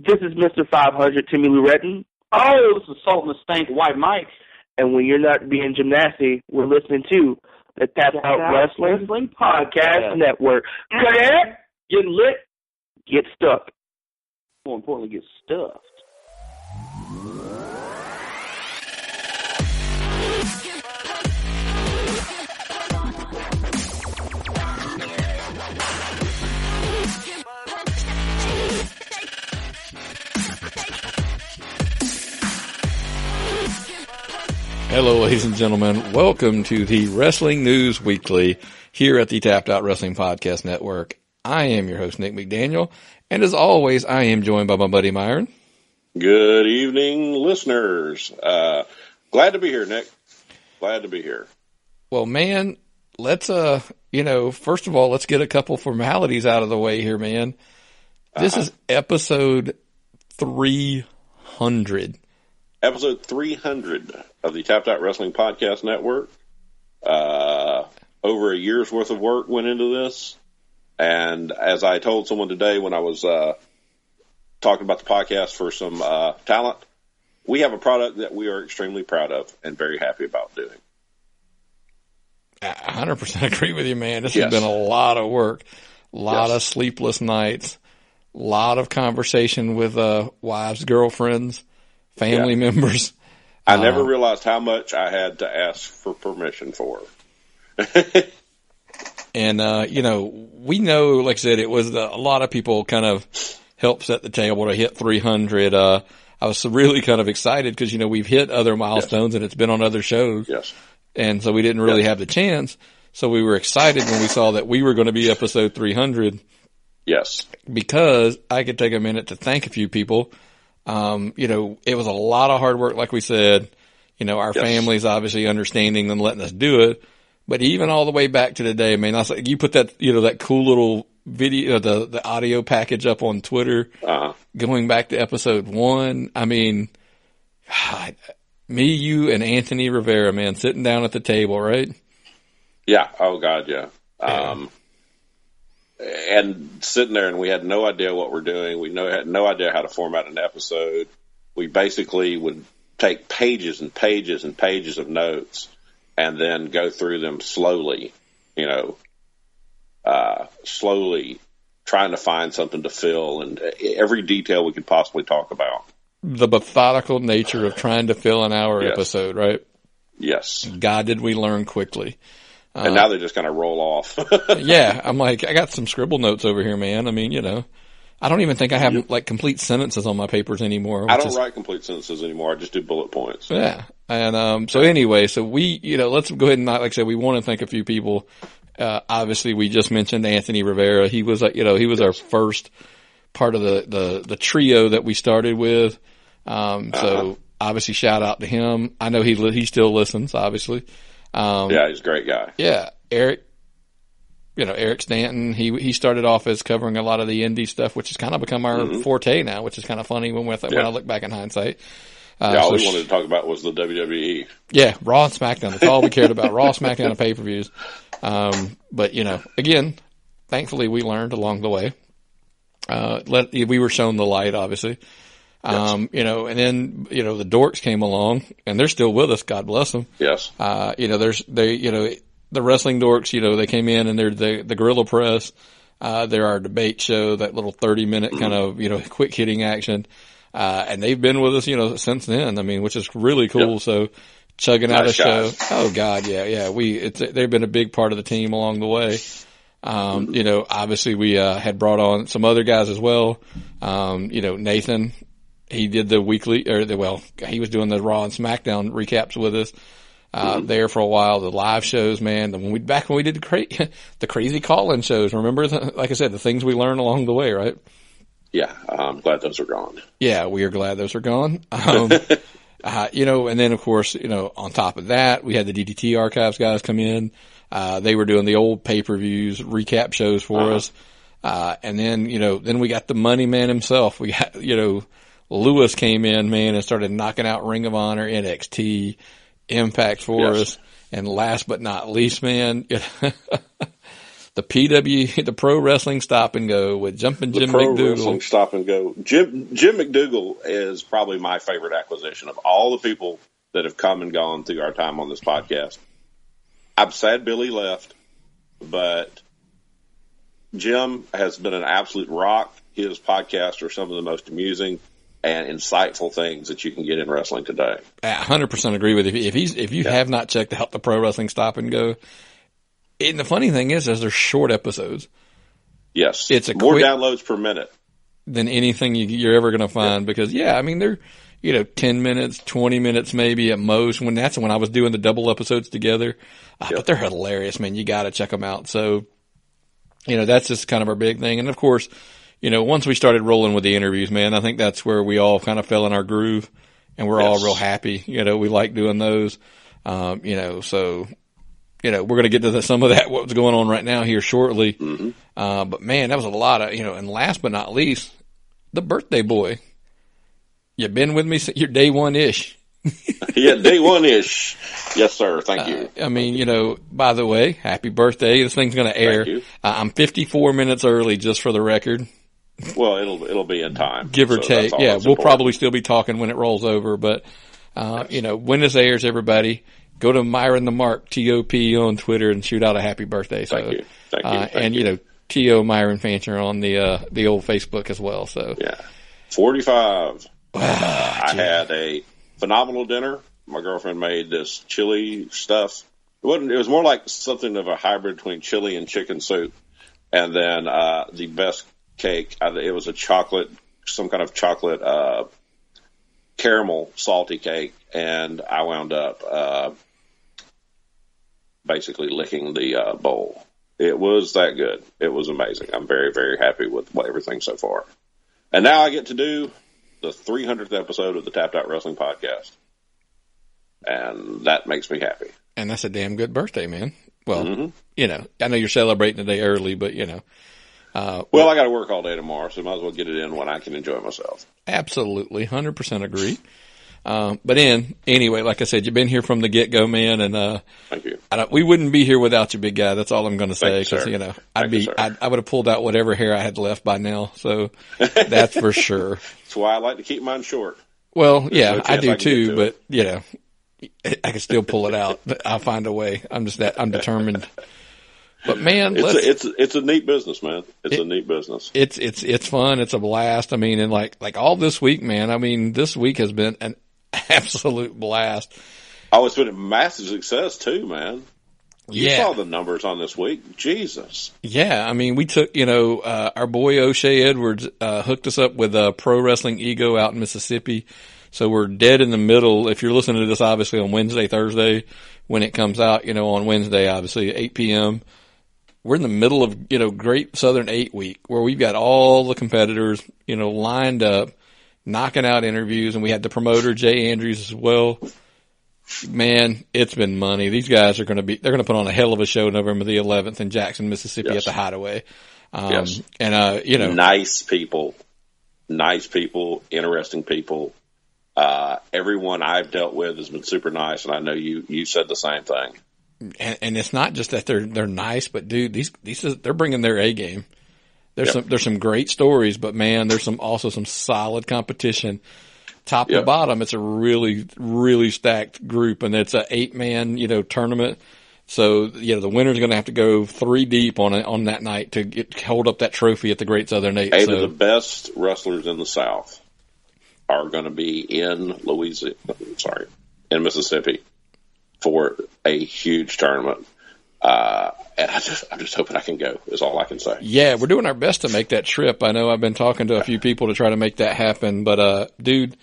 This is Mr. 500, Timmy Lou Retton. Oh, this is Salt and the Stank White Mike. And when you're not being gymnasty, we're listening to the Tap Out Wrestling Podcast Network. Get lit, get stuck. More importantly, get stuffed. Hello, ladies and gentlemen. Welcome to the Wrestling News Weekly here at the Tapped Out Wrestling Podcast Network. I am your host, Nick McDaniel, and as always, I am joined by my buddy Myron. Good evening, listeners. Glad to be here, Nick. Glad to be here. Well, man, let's, first of all, let's get a couple formalities out of the way here, man. This is episode 300. Episode 300 of the Tapped Out Wrestling Podcast Network. Over a year's worth of work went into this. And as I told someone today when I was talking about the podcast for some talent, we have a product that we are extremely proud of and very happy about doing. I 100% agree with you, man. This has been a lot of work, a lot of sleepless nights, a lot of conversation with wives, girlfriends, family members. I never realized how much I had to ask for permission for. And, we know, like I said, it was a lot of people kind of helped set the table to hit 300. I was really kind of excited because, we've hit other milestones and it's been on other shows. Yes. And so we didn't really have the chance. So we were excited when we saw that we were going to be episode 300. Yes. Because I could take a minute to thank a few people. It was a lot of hard work, like we said. Our families obviously understanding and letting us do it. But even all the way back to today, man, I was like, you put that, that cool little video, the audio package up on Twitter, going back to episode 1. I mean, God, me, you, and Anthony Rivera, man, sitting down at the table, right? Yeah. Oh, God, yeah. And sitting there, and we had no idea what we're doing. We had no idea how to format an episode. We basically would take pages and pages and pages of notes and then go through them slowly, slowly trying to find something to fill and every detail we could possibly talk about. The methodical nature of trying to fill an hour episode, right? Yes. God, did we learn quickly. And now they just kind of roll off. Yeah, I'm like, I got some scribble notes over here, man. I mean, I don't even think I have complete sentences on my papers anymore. I don't write complete sentences anymore. I just do bullet points. Yeah. And so anyway, so we, let's go ahead and like I said, we want to thank a few people. Obviously, we just mentioned Anthony Rivera. He was, he was our first part of the trio that we started with. So obviously, shout out to him. I know he still listens, obviously. Yeah, he's a great guy. Yeah, Eric Stanton, he started off as covering a lot of the indie stuff, which has kind of become our forte now, which is kind of funny when I look back in hindsight. All we wanted to talk about was the WWE. Yeah, Raw and SmackDown. That's all we cared about. Raw, SmackDown, and pay-per-views. But, again, thankfully we learned along the way. We were shown the light, obviously. And then, the dorks came along and they're still with us. God bless them. Yes. The wrestling dorks, they came in and they're the Gorilla Press. They're our debate show, that little 30-minute kind of, quick hitting action. And they've been with us, since then. I mean, which is really cool. Yep. So chugging out a show. Oh God. Yeah. They've been a big part of the team along the way. Obviously we, had brought on some other guys as well. Nathan, he did the weekly, he was doing the Raw and SmackDown recaps with us, there for a while. The live shows, man. Back when we did the crazy call-in shows, remember, like I said, the things we learned along the way, right? Yeah. I'm glad those are gone. Yeah. We are glad those are gone. And then of course, on top of that, we had the DDT archives guys come in. They were doing the old pay-per-views, recap shows for us. And then, then we got the money man himself. We got, Lewis came in, man, and started knocking out Ring of Honor, NXT, Impact for us. And last but not least, man, the Pro Wrestling Stop and Go with Jumpin' Jim Pro McDougal. Wrestling Stop and Go. Jim McDougal is probably my favorite acquisition of all the people that have come and gone through our time on this podcast. I'm sad Billy left, but Jim has been an absolute rock. His podcasts are some of the most amusing and insightful things that you can get in wrestling today. I 100% agree with you. If you have not checked out the Pro Wrestling Stop and Go, and the funny thing is they're short episodes. Yes. It's more downloads per minute than anything you're ever going to find because, I mean, they're, 10 minutes, 20 minutes maybe at most. That's when I was doing the double episodes together. But they're hilarious, man. You got to check them out. So, that's just kind of our big thing. And of course, once we started rolling with the interviews, man, I think that's where we all kind of fell in our groove and we're all real happy. We like doing those. So, we're going to get to some of that, what's going on right now here shortly. Mm-hmm. But man, that was a lot of, and last but not least, the birthday boy. You've been with me since you're day one-ish. Yeah, day one-ish. Yes, sir. Thank you. I mean, by the way, happy birthday. This thing's going to air. Thank you. I'm 54 minutes early, just for the record. Well, it'll be in time. Give or take. Yeah, we'll probably still be talking when it rolls over. But, when this airs, everybody, go to Myron the Mark, T-O-P, on Twitter and shoot out a happy birthday. So, Thank you. Thank you. T.O. Myron Fancher on the old Facebook as well. So, yeah. 45. I had a phenomenal dinner. My girlfriend made this chili stuff. It was more like something of a hybrid between chili and chicken soup. And then the best cake, it was some kind of chocolate caramel salty cake. And I wound up basically licking the bowl. It was that good. It was amazing. I'm very, very happy with everything so far. And now I get to do the 300th episode of the Tapped Out Wrestling Podcast. And that makes me happy. And that's a damn good birthday, man. Well, I know you're celebrating today early, but, I got to work all day tomorrow, so might as well get it in when I can enjoy myself. Absolutely. 100% agree. But anyway, like I said, you've been here from the get-go, man, and thank you. We wouldn't be here without you, big guy. That's all I'm going to say, because I would have pulled out whatever hair I had left by now. So that's for sure. That's why I like to keep mine short. Well, yeah, I do too, but I can still pull it out. I'll find a way. I'm determined. But man, it's a neat business, man. It's a neat business. It's fun. It's a blast. I mean, and like all this week, man. I mean, this week has been an absolute blast. Oh, it's been a massive success too, man. You Yeah. saw the numbers on this week. Jesus. Yeah, I mean, we took, our boy O'Shea Edwards hooked us up with Pro Wrestling Ego out in Mississippi. So we're dead in the middle. If you're listening to this, obviously, on Wednesday, Thursday, when it comes out, on Wednesday, obviously, 8 p.m., we're in the middle of, Great Southern 8 week, where we've got all the competitors, lined up, knocking out interviews, and we had the promoter, Jay Andrews, as well. Man, it's been money. These guys they're going to put on a hell of a show November the 11th in Jackson, Mississippi at the Hideaway. Yes. And, nice people, interesting people. Everyone I've dealt with has been super nice, and I know you said the same thing. And it's not just that they're nice, but dude, they're bringing their A game. There's some great stories, but man, there's also some solid competition. Top to bottom, it's a really, really stacked group, and it's a 8-man, tournament. So, the winner's going to have to go 3 deep on that night to hold up that trophy at the Great Southern 8. 8 of the best wrestlers in the South are going to be in in Mississippi for a huge tournament. And I'm just hoping I can go, is all I can say. Yeah, we're doing our best to make that trip. I know I've been talking to a few people to try to make that happen, but, dude,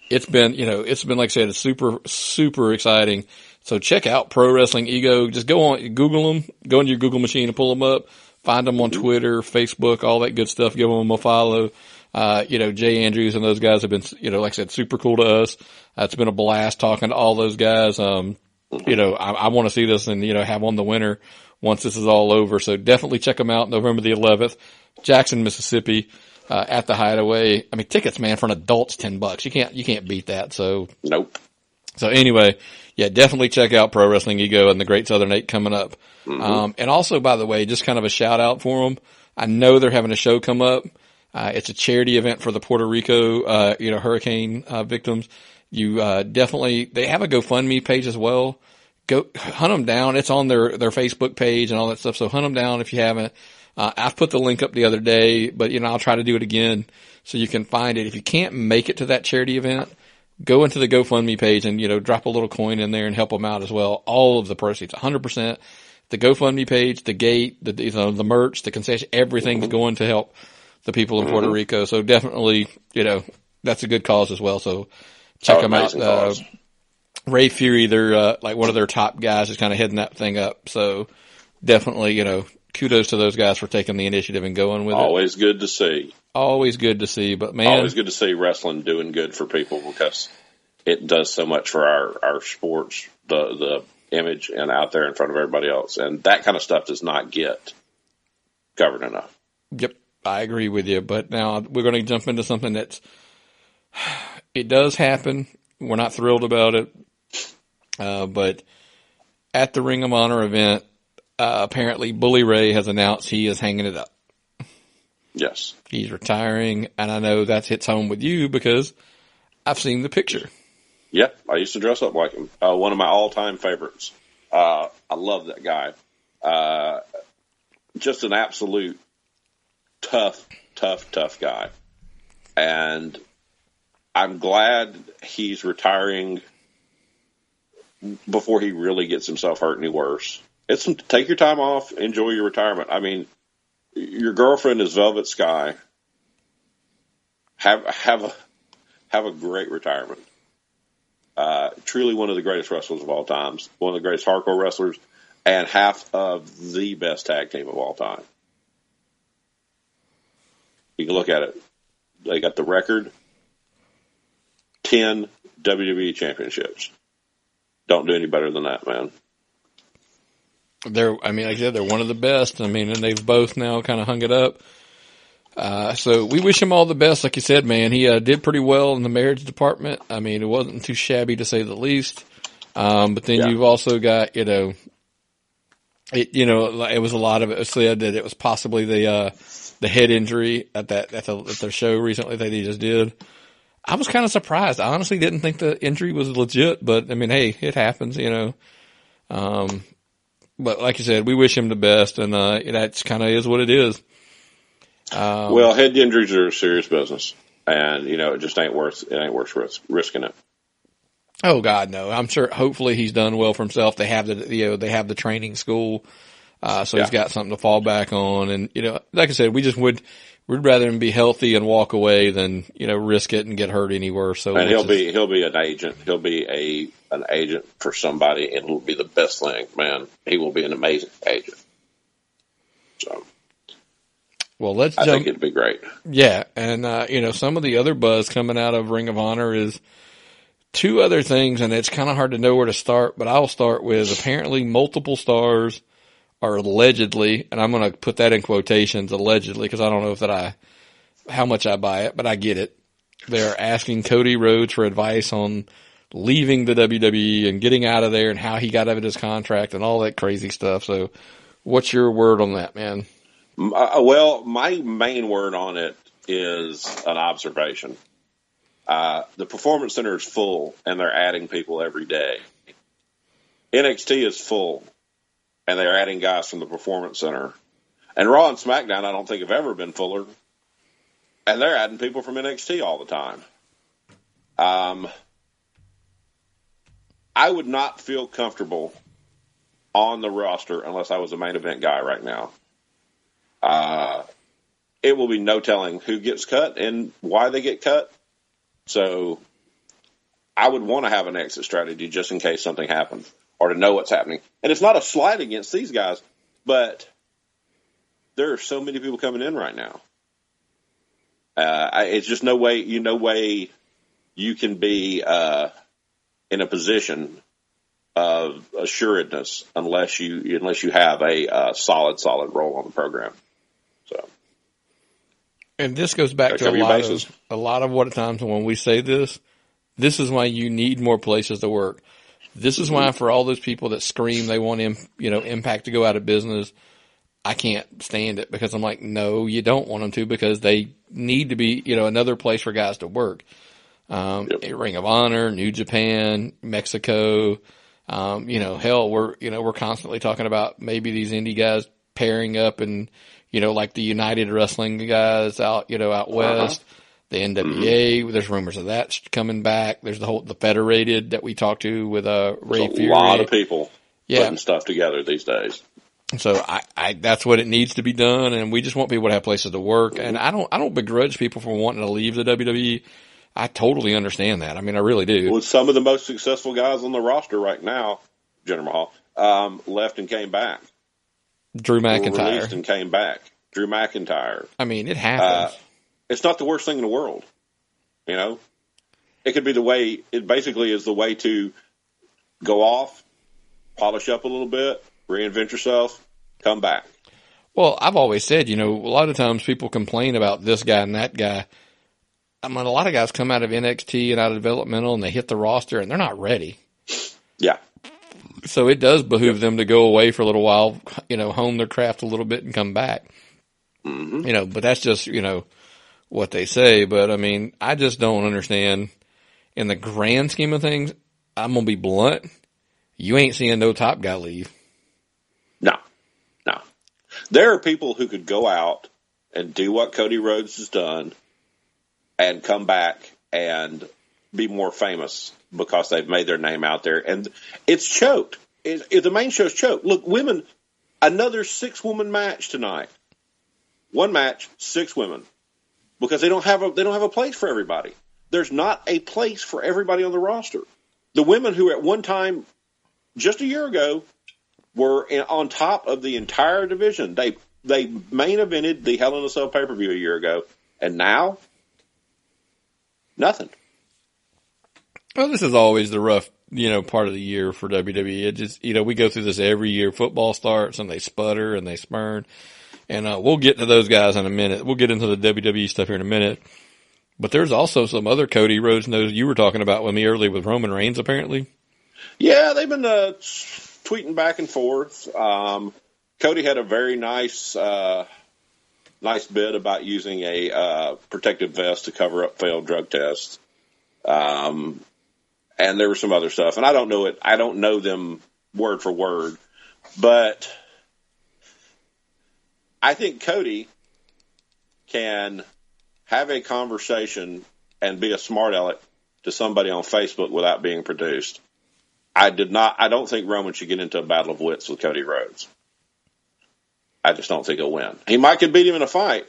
it's been, like I said, it's super, super exciting. So check out Pro Wrestling Ego. Just Google them, go into your Google machine and pull them up, find them on Twitter, Facebook, all that good stuff. Give them a follow. Jay Andrews and those guys have been, like I said, super cool to us. It's been a blast talking to all those guys. I want to see this and, have on the winner once this is all over. So definitely check them out November the 11th, Jackson, Mississippi, at the Hideaway. I mean, tickets, man, for an adult's $10. You can't beat that. So nope. So anyway, yeah, definitely check out Pro Wrestling Ego and the Great Southern 8 coming up. And also, by the way, just kind of a shout out for them. I know they're having a show come up. It's a charity event for the Puerto Rico, hurricane, victims. You, definitely, they have a GoFundMe page as well. Go hunt them down. It's on their Facebook page and all that stuff. So hunt them down if you haven't. I've put the link up the other day, but I'll try to do it again so you can find it. If you can't make it to that charity event, go into the GoFundMe page and, drop a little coin in there and help them out as well. All of the proceeds, 100%. The GoFundMe page, the gate, the merch, the concession, everything's going to help the people in Puerto Rico. So definitely, that's a good cause as well. So check them out. Ray Fury, they're, like one of their top guys is kind of heading that thing up. So definitely, kudos to those guys for taking the initiative and going with it. Always good to see. Always good to see, but man. Always good to see wrestling doing good for people because it does so much for our sports, the image and out there in front of everybody else. And that kind of stuff does not get covered enough. Yep. I agree with you, but now we're going to jump into something it does happen. We're not thrilled about it. But at the Ring of Honor event, apparently Bully Ray has announced he is hanging it up. Yes. He's retiring, and I know that hits home with you because I've seen the picture. Yep, I used to dress up like him. One of my all-time favorites. I love that guy. Just an absolute tough guy. And I'm glad he's retiring before he really gets himself hurt any worse. Take your time off, enjoy your retirement. I mean, your girlfriend is Velvet Sky. Have a great retirement. Truly one of the greatest wrestlers of all times, one of the greatest hardcore wrestlers, and half of the best tag team of all time. You can look at it. They got the record, 10 WWE championships. Don't do any better than that, man. Like I said, they're one of the best. And they've both now kind of hung it up. So we wish him all the best. Like you said, man, he did pretty well in the marriage department. It wasn't too shabby to say the least. But then you've also got, it was a lot of it said that it was possibly the head injury at their show recently that he just did. I was kind of surprised. I honestly didn't think the injury was legit, but hey, it happens, but like you said, we wish him the best, and that's kind of is what it is. Well, head injuries are serious business, and it just ain't worth risking it. Oh God, no! I'm sure. Hopefully, he's done well for himself. They have the training school, so he's got something to fall back on. And like I said, we'd rather him be healthy and walk away than risk it and get hurt any worse. So, and he'll be an agent. He'll be an agent for somebody, and it'll be the best thing, man. He will be an amazing agent. So. Well, I think it'd be great. Yeah, and some of the other buzz coming out of Ring of Honor is two other things, and it's kind of hard to know where to start. But I'll start with apparently multiple stars are allegedly, and I'm going to put that in quotations, allegedly, because I don't know how much I buy it, but I get it. They're asking Cody Rhodes for advice on leaving the WWE and getting out of there, and how he got out of his contract and all that crazy stuff. So, what's your word on that, man? Well, my main word on it is an observation. The Performance Center is full, and they're adding people every day. NXT is full, and they're adding guys from the Performance Center. And Raw and SmackDown, I don't think, have ever been fuller, and they're adding people from NXT all the time. I would not feel comfortable on the roster unless I was a main event guy right now. It will be no telling who gets cut and why they get cut. So I would want to have an exit strategy just in case something happens or to know what's happening. And it's not a slight against these guys, but there are so many people coming in right now. It's just no way you can be in a position of assuredness unless you have a solid role on the program. So, and this goes back to a lot of what times when we say this, This is why you need more places to work. This is why for all those people that scream they want Impact to go out of business, I can't stand it because I'm like, no, you don't want them to because they need to be, another place for guys to work. Ring of Honor, New Japan, Mexico, hell, we're constantly talking about maybe these indie guys pairing up and, like the United Wrestling guys out west, the NWA, there's rumors of that coming back. There's the Federated that we talked to with, Ray Fury. A lot of people putting stuff together these days. So I that's what it needs to be done. And we just want people to have places to work. And I don't begrudge people for wanting to leave the WWE. I totally understand that. I mean, I really do. Well, some of the most successful guys on the roster right now, Jinder Mahal, left and came back. Drew McIntyre. Released and came back. Drew McIntyre. I mean, it happens. It's not the worst thing in the world. It could be it basically is the way to go off, polish up a little bit, reinvent yourself, come back. Well, I've always said, a lot of times people complain about this guy and that guy. I mean, a lot of guys come out of NXT and out of developmental and they hit the roster and they're not ready. Yeah. So it does behoove them to go away for a little while, hone their craft a little bit and come back. Mm-hmm. But that's just, what they say. But I mean, I just don't understand in the grand scheme of things. I'm going to be blunt. You ain't seeing no top guy leave. No. There are people who could go out and do what Cody Rhodes has done and come back and be more famous because they've made their name out there. And it's choked. The main show's choked. Look, women, another 6-woman match tonight. One match, 6 women. Because they don't have a place for everybody. There's not a place for everybody on the roster. The women who at one time, just a year ago, were on top of the entire division. They main evented the Hell in a Cell pay-per-view a year ago. And now, nothing. Well, this is always the rough, part of the year for WWE. It just, we go through this every year. Football starts and they sputter and they spurn. And we'll get to those guys in a minute. We'll get into the WWE stuff here in a minute. But there's also some other Cody Rhodes news you were talking about with me earlier with Roman Reigns, apparently. Yeah, they've been tweeting back and forth. Cody had a very nice bit about using a protective vest to cover up failed drug tests. And there was some other stuff. And I don't know it. I don't know them word for word. But I think Cody can have a conversation and be a smart aleck to somebody on Facebook without being produced. I don't think Roman should get into a battle of wits with Cody Rhodes. I just don't think he'll win. He might could beat him in a fight,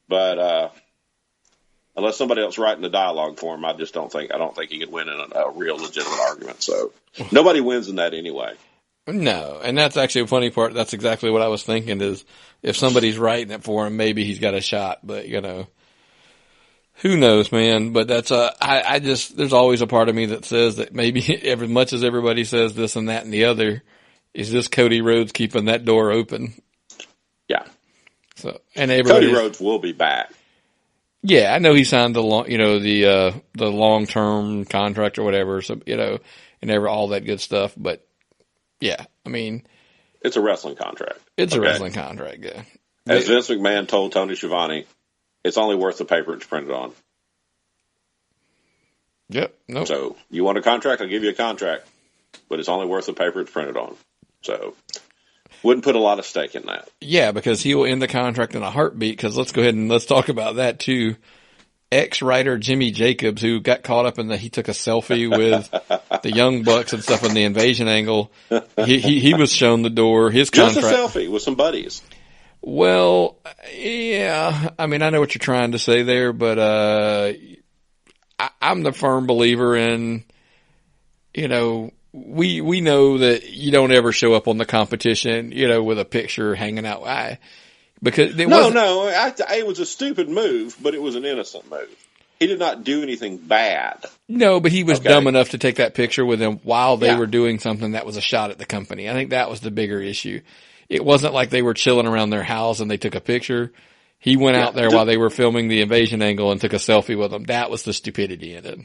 but unless somebody else writing the dialogue for him, I don't think he could win in a real legitimate argument. So nobody wins in that anyway. No, and that's actually a funny part. That's exactly what I was thinking is if somebody's writing it for him, maybe he's got a shot, but who knows, man? But that's, there's always a part of me that says that maybe as much as everybody says this and that and the other, is this Cody Rhodes keeping that door open? Yeah. So, and Cody Rhodes will be back. Yeah, I know he signed the long-term contract or whatever, so, and all that good stuff, but yeah, I mean, it's a wrestling contract. It's a wrestling contract, yeah. As Vince McMahon told Tony Schiavone, it's only worth the paper it's printed on. Yep. Nope. So you want a contract? I'll give you a contract, but it's only worth the paper it's printed on. So wouldn't put a lot of stake in that. Yeah, because he will end the contract in a heartbeat. Because let's go ahead and let's talk about that too. Ex-writer Jimmy Jacobs, who got caught up in he took a selfie with the Young Bucks and stuff in the invasion angle. He was shown the door. His contract. Just a selfie with some buddies. Well, yeah. I mean, I know what you're trying to say there, but I'm the firm believer in, we know that you don't ever show up on the competition, with a picture hanging out. Because it was a stupid move, but it was an innocent move. He did not do anything bad. No, but he was dumb enough to take that picture with them while they were doing something that was a shot at the company. I think that was the bigger issue. It wasn't like they were chilling around their house and they took a picture. He went out there while they were filming the invasion angle and took a selfie with them. That was the stupidity in it.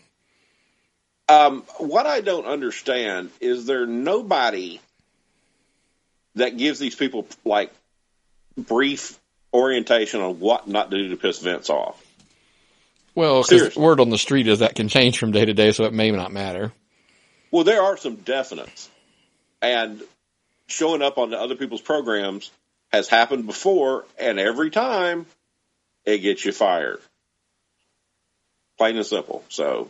What I don't understand is there nobody that gives these people like brief orientation on what not to do to piss Vince off. Well, because word on the street is that can change from day to day, so it may not matter. Well, there are some definites, and showing up on the other people's programs has happened before, and every time it gets you fired. Plain and simple. So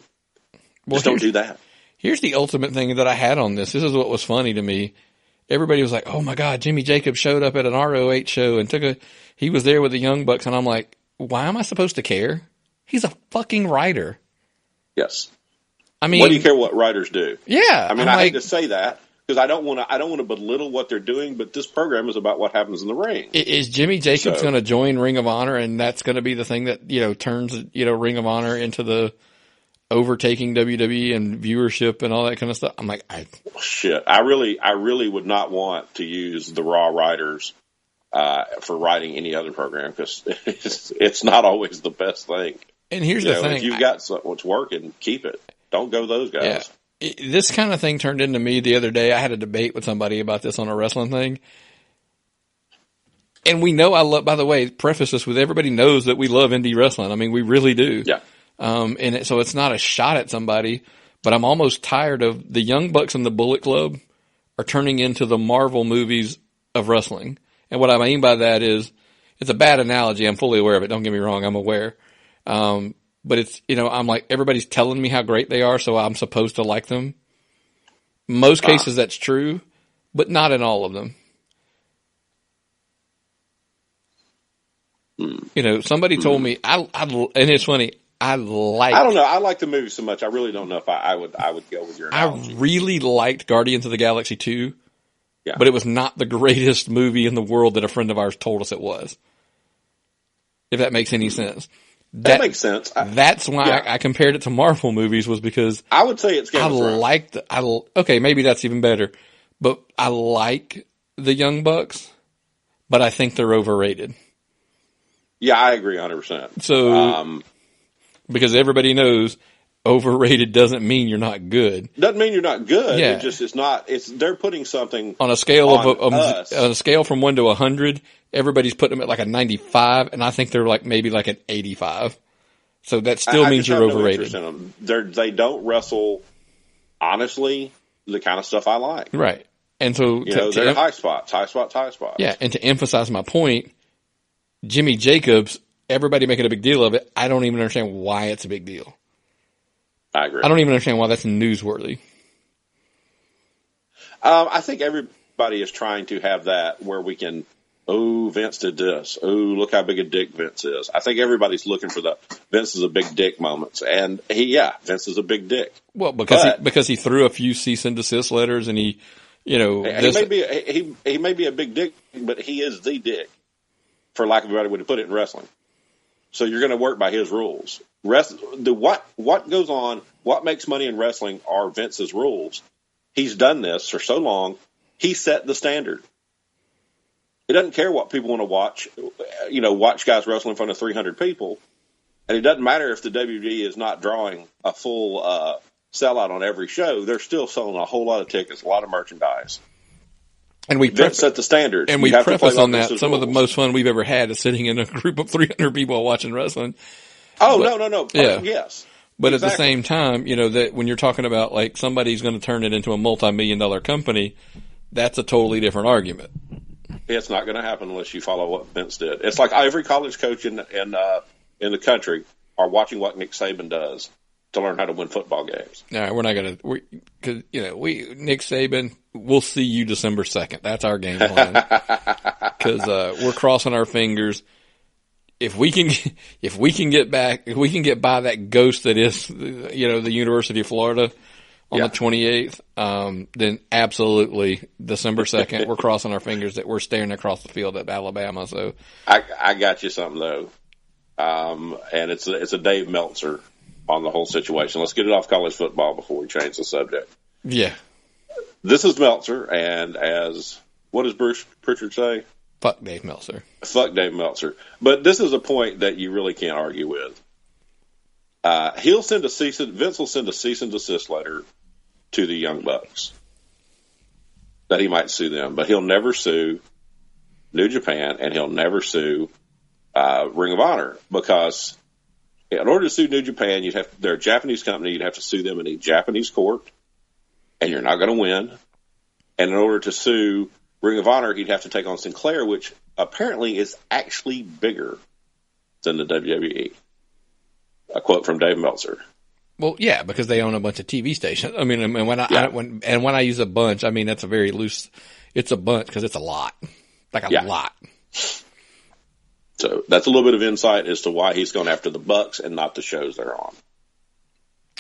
just don't do that. Here's the ultimate thing that I had on this. This is what was funny to me. Everybody was like, "Oh my God, Jimmy Jacobs showed up at an ROH show and he was there with the Young Bucks," and I'm like, "Why am I supposed to care? He's a fucking writer." Yes. I mean, what do you care what writers do? Yeah. I mean, I hate to say that because I don't want to belittle what they're doing, but this program is about what happens in the ring. Is Jimmy Jacobs going to join Ring of Honor, and that's going to be the thing that turns Ring of Honor into the overtaking WWE and viewership and all that kind of stuff? I'm like, shit. I really would not want to use the Raw writers for writing any other program because it's not always the best thing. And here's the thing: if you've got what's working, keep it. Don't go those guys. Yeah. This kind of thing turned into me the other day. I had a debate with somebody about this on a wrestling thing. And we know by the way, preface this with everybody knows that we love indie wrestling. I mean, we really do. Yeah. So it's not a shot at somebody, but I'm almost tired of the Young Bucks and the Bullet Club are turning into the Marvel movies of wrestling. And what I mean by that is, it's a bad analogy. I'm fully aware of it. Don't get me wrong. I'm aware. But it's, I'm like, everybody's telling me how great they are, so I'm supposed to like them. Most cases that's true, but not in all of them. Somebody told me, and it's funny, I don't know. I like the movie so much. I really don't know if I would go with your analogy. I really liked Guardians of the Galaxy 2, but it was not the greatest movie in the world that a friend of ours told us it was. If that makes any sense. That makes sense. That's why I compared it to Marvel movies, was because I would say it's Game of Thrones. Okay, maybe that's even better. But I like the Young Bucks, but I think they're overrated. Yeah, I agree 100%. So, because everybody knows overrated doesn't mean you're not good. Doesn't mean you're not good. Yeah. They're putting something on a scale on a scale from 1 to 100. Everybody's putting them at like a 95, and I think they're maybe like an 85. So that still means you're overrated. They don't wrestle, honestly, the kind of stuff I like. Right. And so, they're high spots. Yeah. And to emphasize my point, Jimmy Jacobs, everybody making a big deal of it. I don't even understand why it's a big deal. I agree. I don't even understand why that's newsworthy. I think everybody is trying to have that where we can, Vince did this. Look how big a dick Vince is. I think everybody's looking for the Vince is a big dick moments. And Vince is a big dick. Well, because he threw a few cease and desist letters, and he may be a big dick, but he is the dick, for lack of a better way to put it, in wrestling. So you're going to work by his rules. What goes on, what makes money in wrestling are Vince's rules. He's done this for so long. He set the standard. He doesn't care what people want to watch. Watch guys wrestle in front of 300 people. And it doesn't matter if the WWE is not drawing a full sellout on every show. They're still selling a whole lot of tickets, a lot of merchandise. And Vince set the standard. And we preface on that. Some of the most fun we've ever had is sitting in a group of 300 people watching wrestling. No. Yeah. Yes. But at the same time, that when you're talking about somebody's going to turn it into a multi-million-dollar company, that's a totally different argument. It's not going to happen unless you follow what Vince did. It's like every college coach in the country are watching what Nick Saban does to learn how to win football games. All right, we're not going to, because Nick Saban, we'll see you December 2nd. That's our game plan. Because we're crossing our fingers. If we can get by that ghost that is, the University of Florida on the 28th, then absolutely December 2nd, we're crossing our fingers that we're staring across the field at Alabama. So I got you something though. And it's a Dave Meltzer on the whole situation. Let's get it off college football before we change the subject. Yeah. This is Meltzer, and what does Bruce Pritchard say? Fuck Dave Meltzer. Fuck Dave Meltzer. But this is a point that you really can't argue with. Vince will send a cease and desist letter to the Young Bucks that he might sue them, but he'll never sue New Japan, and he'll never sue Ring of Honor, because in order to sue New Japan, they're a Japanese company, you'd have to sue them in a Japanese court, and you're not going to win. And in order to sue Ring of Honor, he'd have to take on Sinclair, which apparently is actually bigger than the WWE. A quote from Dave Meltzer. Well, yeah, because they own a bunch of TV stations. I mean, and when I use a bunch, I mean that's a very loose. It's a bunch because it's a lot, like a lot. So that's a little bit of insight as to why he's going after the Bucks and not the shows they're on.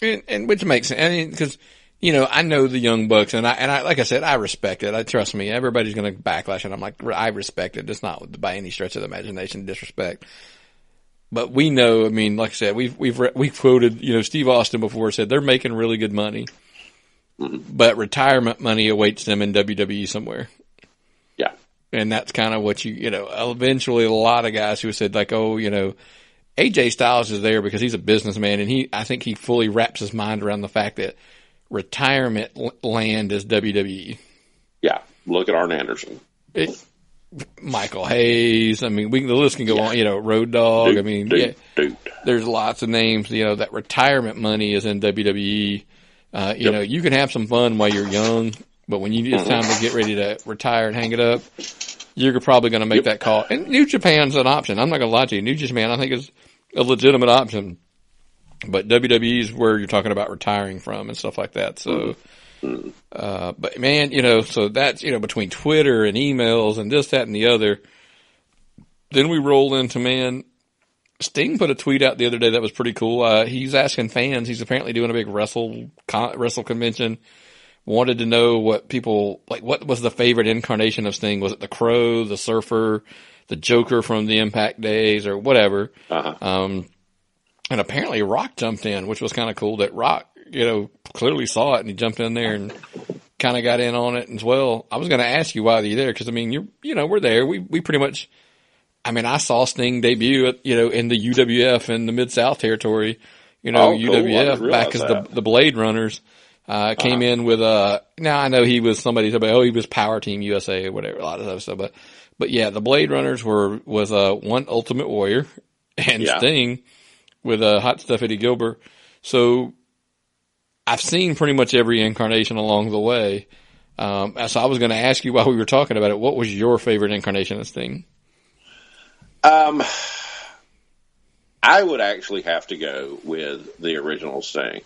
And which makes sense. I mean, because I know the Young Bucks, and I like I said, I respect it. Trust me, everybody's going to backlash, and I'm like, I respect it. It's not by any stretch of the imagination disrespect. But we know, I mean, like I said, we've quoted, Steve Austin before said they're making really good money, but retirement money awaits them in WWE somewhere. Yeah. And that's kind of what eventually a lot of guys who said like, AJ Styles is there because he's a businessman, and I think he fully wraps his mind around the fact that retirement land is WWE. Yeah. Look at Arn Anderson. Michael Hayes. I mean, the list can go on. Road Dogg. There's lots of names. That retirement money is in WWE. You can have some fun while you're young, but when it's time to get ready to retire and hang it up, you're probably going to make that call. And New Japan's an option. I'm not going to lie to you. New Japan, I think, is a legitimate option. But WWE is where you're talking about retiring from and stuff like that. So. But man, so that's, between Twitter and emails and this, that, and the other, then we roll into, man, Sting put a tweet out the other day that was pretty cool. He's asking fans, he's apparently doing a big wrestle convention, wanted to know what people, like, what was the favorite incarnation of Sting? Was it the Crow, the Surfer, the Joker from the Impact days, or whatever? And apparently Rock jumped in, which was kind of cool that Rock, clearly saw it and he jumped in there and kind of got in on it as well. I was going to ask you why you're there, because I mean, we're there. We pretty much, I mean, I saw Sting debut at, in the UWF in the Mid-South territory, UWF cool. Back as the Blade Runners, came in with, now I know he was somebody, he was Power Team USA or whatever, a lot of other stuff, but yeah, the Blade Runners was one Ultimate Warrior and Sting with Hot Stuff Eddie Gilbert. So, I've seen pretty much every incarnation along the way. So I was going to ask you while we were talking about it, what was your favorite incarnation of Sting? I would actually have to go with the original Sting.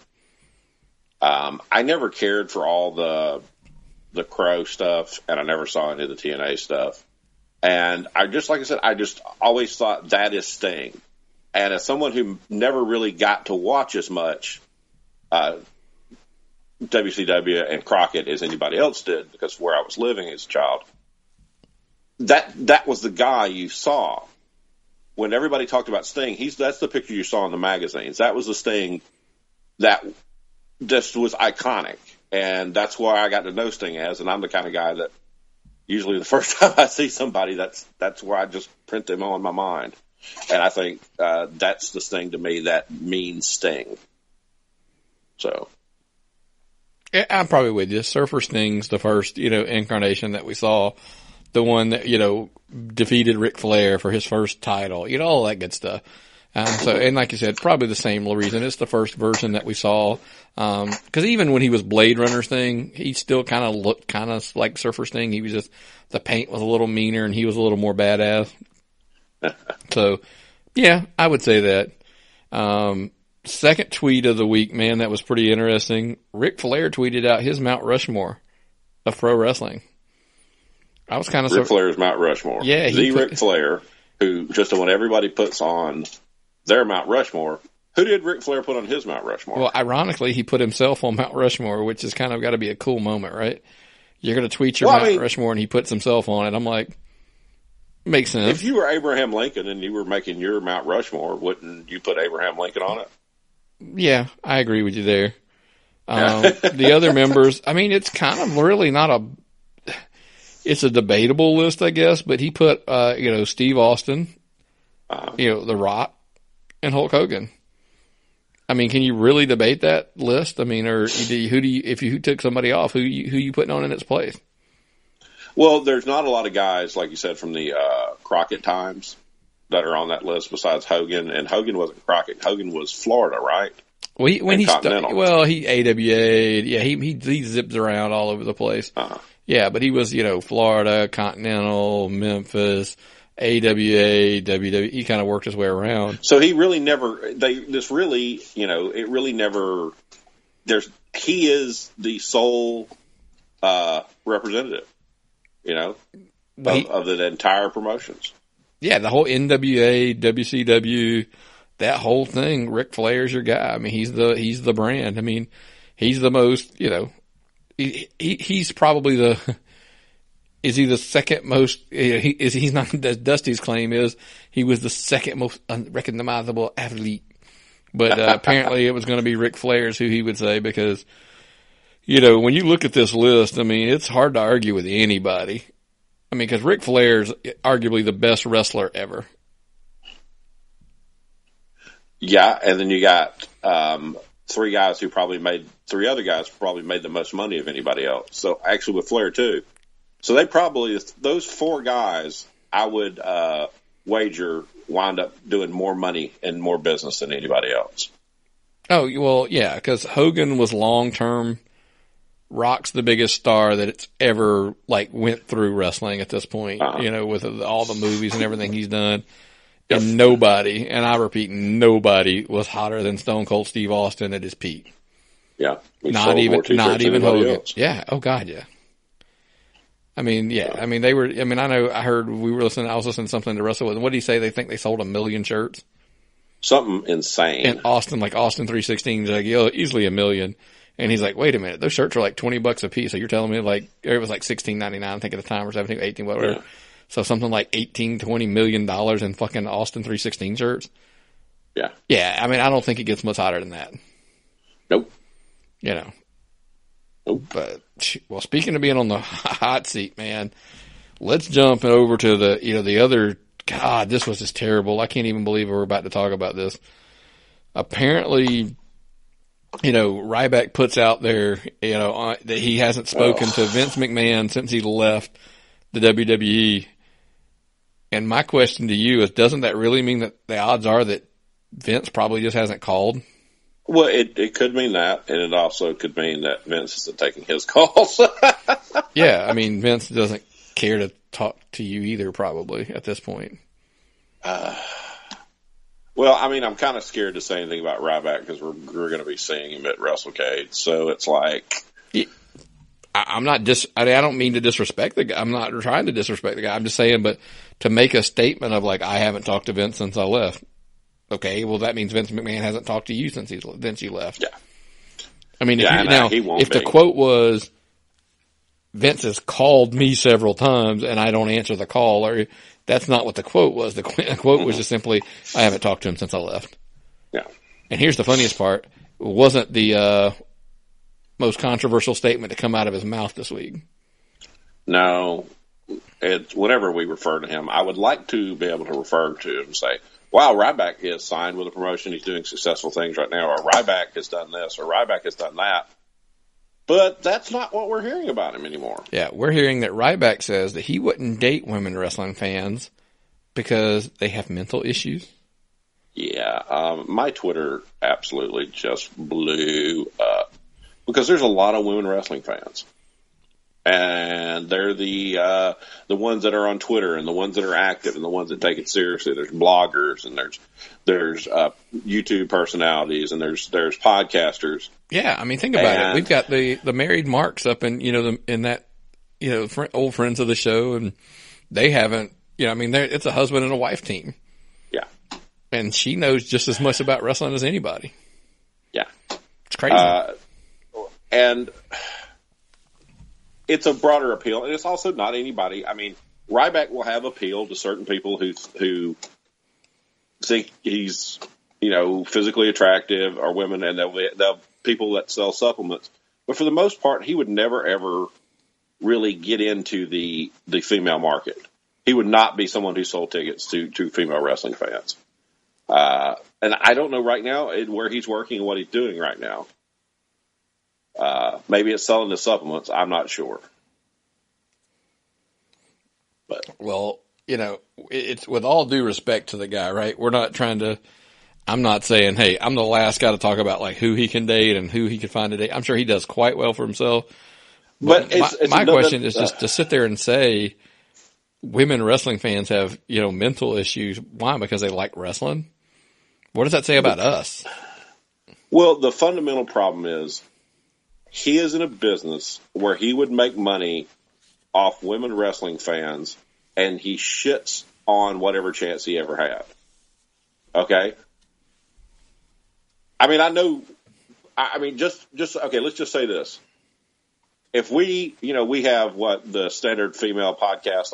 I never cared for all the Crow stuff, and I never saw any of the TNA stuff. And I just always thought that is Sting. And as someone who never really got to watch as much, WCW and Crockett as anybody else did, because where I was living as a child, that was the guy you saw when everybody talked about Sting. That's the picture you saw in the magazines. That was the Sting that just was iconic, and that's why I got to know Sting as. And I'm the kind of guy that usually the first time I see somebody, that's where I just print them on my mind. And I think that's the Sting to me that means Sting. So. Yeah, I'm probably with you. Surfer Sting's the first, incarnation that we saw. The one that, defeated Ric Flair for his first title, all that good stuff. And like you said, probably the same reason. It's the first version that we saw. Cause even when he was Blade Runner Sting, he still kind of looked kind of like Surfer Sting. He was just, the paint was a little meaner and he was a little more badass. So, yeah, I would say that. Second tweet of the week, man, that was pretty interesting. Ric Flair tweeted out his Mount Rushmore of pro wrestling. I was kind of Ric Flair's Mount Rushmore. Yeah, Ric Flair, who just when everybody puts on their Mount Rushmore, who did Ric Flair put on his Mount Rushmore? Well, ironically, he put himself on Mount Rushmore, which is kind of got to be a cool moment, right? You're going to tweet your Mount Rushmore, and he puts himself on it. I'm like, makes sense. If you were Abraham Lincoln and you were making your Mount Rushmore, wouldn't you put Abraham Lincoln on it? Yeah, I agree with you there. The other members, I mean, it's kind of really not it's a debatable list, I guess, but he put, Steve Austin, The Rock, and Hulk Hogan. I mean, can you really debate that list? I mean, or if you took somebody off, who you putting on in its place? Well, there's not a lot of guys, like you said, from the Crockett times that are on that list besides Hogan. And Hogan wasn't Crockett. Hogan was Florida, right? Well, he AWA. Yeah, he zips around all over the place. Uh-huh. Yeah, but he was, Florida, Continental, Memphis, AWA, WWE. He kind of worked his way around. So he really never. He is the sole representative, of the entire promotions. Yeah, the whole NWA, WCW, that whole thing. Ric Flair's your guy. I mean, he's the brand. I mean, he's the most. He's probably the. Is he the second most? He's not. Dusty's claim is he was the second most unrecognizable athlete, but apparently it was going to be Ric Flair's who he would say, because when you look at this list, I mean, it's hard to argue with anybody. I mean, because Ric Flair's arguably the best wrestler ever. Yeah, and then you got three other guys who probably made the most money of anybody else. So actually with Flair too. So those four guys, I would wager, wind up doing more money and more business than anybody else. Oh, well, yeah, because Hogan was long-term. Rock's the biggest star that it's ever, went through wrestling at this point, with all the movies and everything he's done. Yep. And nobody, and I repeat, nobody was hotter than Stone Cold Steve Austin at his peak. Yeah. Not even Hogan. Else. Yeah. Oh, God, yeah. I mean, yeah. I mean, I was listening to something to wrestle with. What did he say? They think they sold 1 million shirts? Something insane. And Austin 316, easily 1 million. And he's like, wait a minute, those shirts are $20 a piece. So you're telling me it was $16.99, I think at the time, or 17, 18, whatever. Yeah. So something like $18-20 million in fucking Austin 316 shirts. Yeah. Yeah. I mean, I don't think it gets much hotter than that. Nope. Nope. But, well, speaking of being on the hot seat, man, let's jump over to the other. God, this was just terrible. I can't even believe we're about to talk about this. Apparently, Ryback puts out there, that he hasn't spoken to Vince McMahon since he left the WWE. And my question to you is, doesn't that really mean that the odds are that Vince probably just hasn't called? Well, it could mean that, and it also could mean that Vince isn't taking his calls. Yeah, I mean, Vince doesn't care to talk to you either, probably, at this point. Well, I mean, I'm kind of scared to say anything about Ryback because we're going to be seeing him at WrestleCade. So it's like, I don't mean to disrespect the guy. I'm not trying to disrespect the guy. I'm just saying, but to make a statement of I haven't talked to Vince since I left. Okay, well that means Vince McMahon hasn't talked to you since you left. Yeah. I mean, if the quote was, Vince has called me several times and I don't answer the call, or that's not what the quote was. The quote was just simply, I haven't talked to him since I left. Yeah. And here's the funniest part. It wasn't the most controversial statement to come out of his mouth this week. No. It's whenever we refer to him, I would like to be able to refer to him and say, wow, Ryback is signed with a promotion. He's doing successful things right now. Or Ryback has done this. Or Ryback has done that. But that's not what we're hearing about him anymore. Yeah, we're hearing that Ryback says that he wouldn't date women wrestling fans because they have mental issues. Yeah, my Twitter absolutely just blew up because there's a lot of women wrestling fans. And they're the ones that are on Twitter and the ones that are active and the ones that take it seriously. There's bloggers and there's YouTube personalities and there's podcasters. Yeah, I mean, think about it. We've got the married Marks up in in that old friends of the show, and they haven't. It's a husband and a wife team. Yeah, and she knows just as much about wrestling as anybody. Yeah, it's crazy. And it's a broader appeal, and it's also not anybody. I mean, Ryback will have appeal to certain people who think he's, physically attractive, or women, and they'll people that sell supplements. But for the most part, he would never ever really get into the female market. He would not be someone who sold tickets to female wrestling fans. And I don't know right now where he's working and what he's doing right now. Maybe it's selling the supplements. I'm not sure. But well, it's with all due respect to the guy, right? We're not trying to. I'm not saying, hey, I'm the last guy to talk about like who he can date and who he can find to date. I'm sure he does quite well for himself. But my question is just to sit there and say women wrestling fans have, mental issues. Why? Because they like wrestling? What does that say about us? Well, the fundamental problem is he is in a business where he would make money off women wrestling fans, and he shits on whatever chance he ever had. Okay? I mean, just okay, let's just say this. If we have what the standard female podcast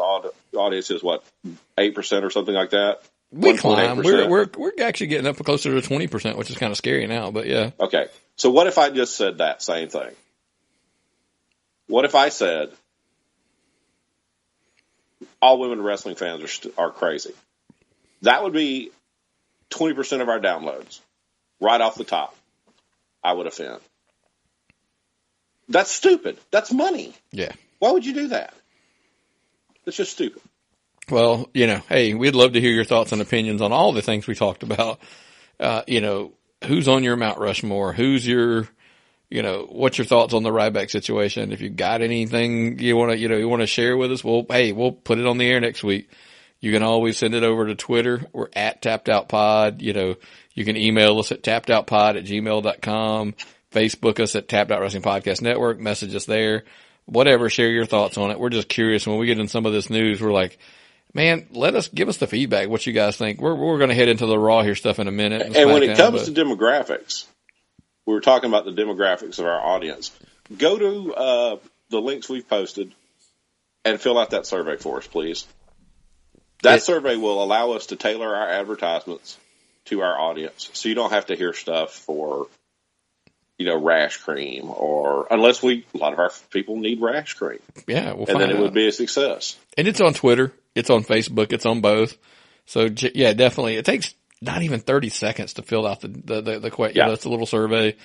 audience is, 8% or something like that? We climb. We're actually getting up closer to 20%, which is kind of scary now, but yeah. Okay. So what if I just said that same thing? What if I said all women wrestling fans are crazy? That would be 20% of our downloads. Right off the top, I would offend. That's stupid. That's money. Yeah. Why would you do that? It's just stupid. Well, hey, we'd love to hear your thoughts and opinions on all the things we talked about. Who's on your Mount Rushmore? Who's your, what's your thoughts on the Ryback situation? If you got anything you want to share with us, we'll put it on the air next week. You can always send it over to Twitter. We're at TappedOutPod. You can email us at tappedoutpod@gmail.com. Facebook us at Tapped Out Wrestling Podcast Network. Message us there. Whatever, share your thoughts on it. We're just curious. When we get in some of this news, we're like, man, give us the feedback. What you guys think? We're going to head into the Raw here stuff in a minute. And when it comes to demographics, we were talking about the demographics of our audience. Go to the links we've posted and fill out that survey for us, please. That survey will allow us to tailor our advertisements to our audience, so you don't have to hear stuff for, rash cream, or unless a lot of our people need rash cream. Yeah, and then it would be a success. And it's on Twitter, it's on Facebook, it's on both. So yeah, definitely, it takes not even 30 seconds to fill out the question. It's a little survey.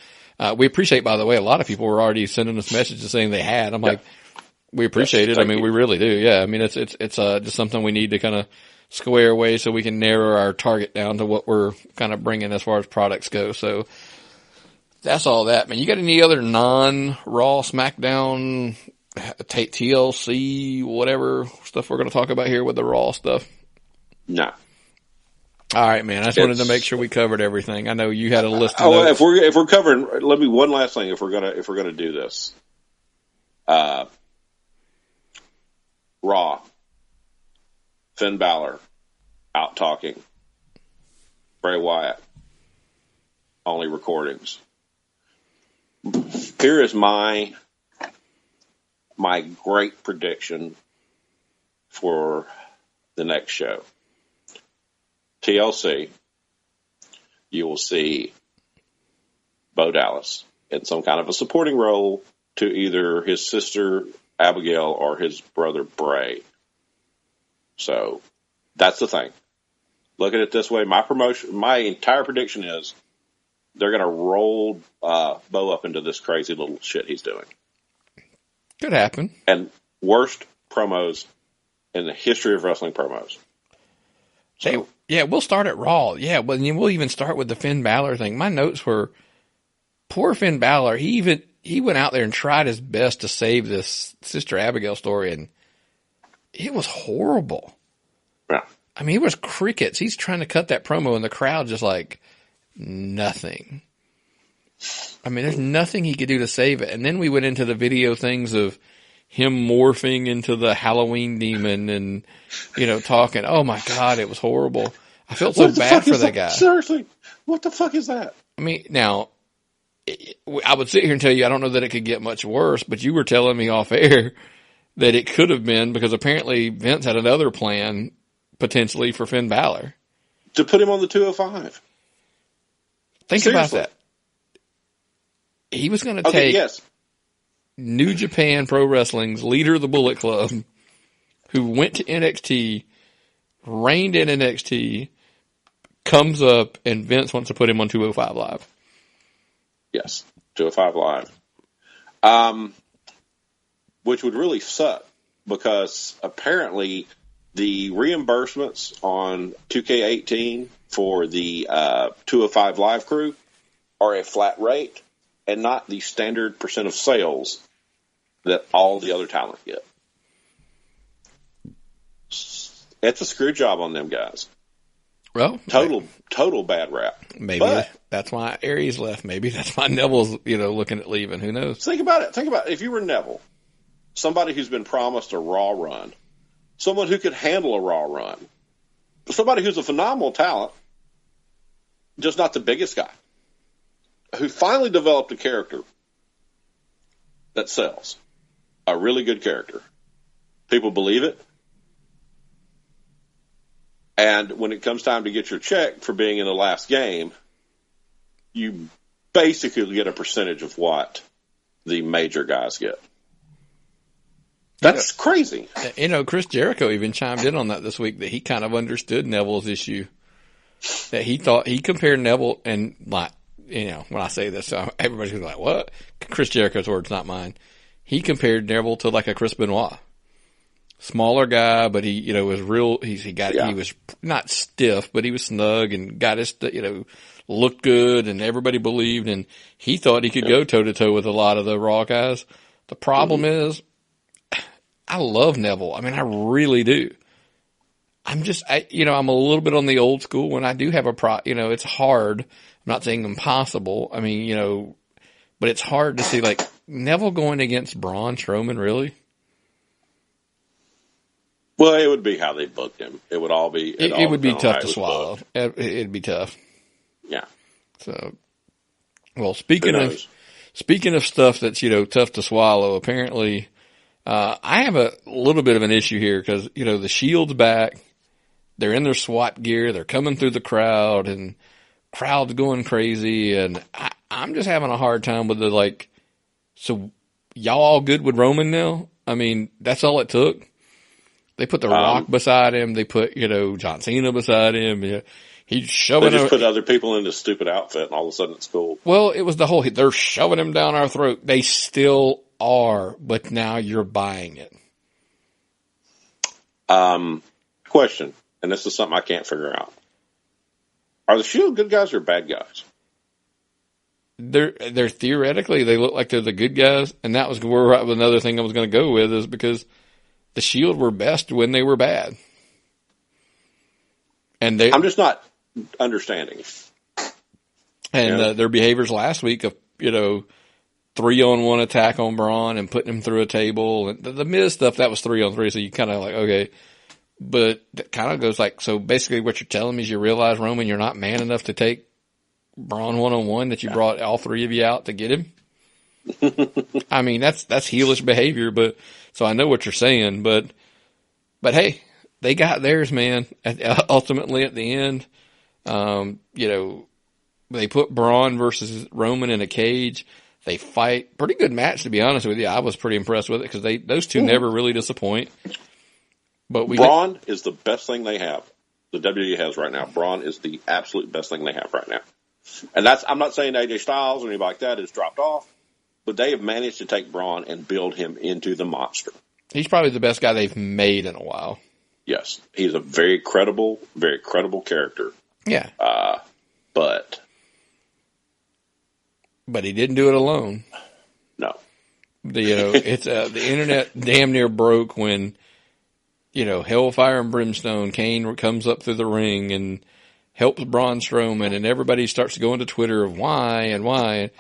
We appreciate, by the way, a lot of people were already sending us messages saying they had. I'm like, we appreciate it. I mean, we really do. Yeah, I mean, it's just something we need to kind of square away so we can narrow our target down to what we're kind of bringing as far as products go. So that's all that, man. You got any other non-Raw, SmackDown, TLC, whatever stuff we're going to talk about here with the Raw stuff? No. All right, man. I just wanted to make sure we covered everything. I know you had a list of notes. If we're covering, let me one last thing. If we're gonna do this, Raw, Finn Balor out talking, Bray Wyatt, only recordings. Here is my great prediction for the next show. TLC, you will see Bo Dallas in some kind of a supporting role to either his sister Abigail or his brother Bray. So that's the thing. Look at it this way. My entire prediction is they're going to roll Bo up into this crazy little shit he's doing. Could happen. And worst promos in the history of wrestling promos. So, yeah, we'll start at Raw. Yeah, but we'll even start with the Finn Balor thing. My notes were, poor Finn Balor. He went out there and tried his best to save this Sister Abigail story, and it was horrible. Yeah. I mean, it was crickets. He's trying to cut that promo, and the crowd just like nothing. I mean, there's nothing he could do to save it. And then we went into the video things of him morphing into the Halloween demon and, talking. Oh, my God, it was horrible. I felt so bad for that guy. Seriously, what the fuck is that? I mean, now, I would sit here and tell you I don't know that it could get much worse, but you were telling me off air that it could have been because apparently Vince had another plan potentially for Finn Balor. To put him on the 205. Think about that. He was going to take New Japan Pro Wrestling's leader of the Bullet Club, who went to NXT, reigned in NXT, comes up and Vince wants to put him on 205 Live. Yes, 205 Live. Which would really suck because apparently the reimbursements on 2K18 for the 205 Live crew are a flat rate and not the standard percent of sales that all the other talent get. It's a screw job on them guys. Well, total bad rap. Maybe that's why Aries left. Maybe that's why Neville's, looking at leaving. Who knows? Think about it. If you were Neville, somebody who's been promised a Raw run, someone who could handle a Raw run, somebody who's a phenomenal talent, just not the biggest guy, who finally developed a character that sells, a really good character. People believe it. And when it comes time to get your check for being in the last game, you basically get a percentage of what the major guys get. That's crazy. Chris Jericho even chimed in on that this week, that he kind of understood Neville's issue. That he thought, he compared Neville and, like, when I say this, everybody's going to be like, what? Chris Jericho's words, not mine. He compared Neville to like a Chris Benoit. Smaller guy, but he, was real, he was not stiff, but he was snug and got his, looked good and everybody believed, and he thought he could go toe to toe with a lot of the Raw guys. The problem is, I love Neville. I mean, I really do. I'm a little bit on the old school when I do have it's hard. I'm not saying impossible. I mean, but it's hard to see like Neville going against Braun Strowman, really? Well, it would be how they booked him. It would all be. It would be tough to swallow. It'd be tough. Yeah. So, well, speaking of stuff that's tough to swallow, apparently, I have a little bit of an issue here because the Shield's back. They're in their SWAT gear. They're coming through the crowd, and crowd's going crazy. And I'm just having a hard time with so y'all all good with Roman now? I mean, that's all it took. They put The Rock beside him. They put, John Cena beside him. He's shoving They just put other people in this stupid outfit, and all of a sudden it's cool. Well, it was they're shoving him down our throat. They still are, but now you're buying it. Question, and this is something I can't figure out. Are the Shield good guys or bad guys? They're theoretically, they look like they're the good guys, and that was another thing I was going to go with, is because the Shield were best when they were bad. And I'm just not understanding. And their behaviors last week of, 3-on-1 attack on Braun and putting him through a table. And the Miz stuff, that was 3-on-3, so you kind of like, okay. But that kind of goes like, so basically what you're telling me is you realize, Roman, you're not man enough to take Braun 1-on-1, that you brought all three of you out to get him? I mean, that's heelish behavior, but so I know what you're saying, but hey, they got theirs, man. Ultimately at the end, they put Braun versus Roman in a cage. They fight. Pretty good match, to be honest with you. I was pretty impressed with it because those two never really disappoint. But Braun is the best thing they have. The WWE has right now. Braun is the absolute best thing they have right now. And I'm not saying AJ Styles or anybody like that has dropped off, but they have managed to take Braun and build him into the monster. He's probably the best guy they've made in a while. Yes. He's a very credible character. Yeah. But he didn't do it alone. No. It's the internet damn near broke when, Hellfire and Brimstone, Kane comes up through the ring and helps Braun Strowman, and everybody starts to go into Twitter of why. I'm like,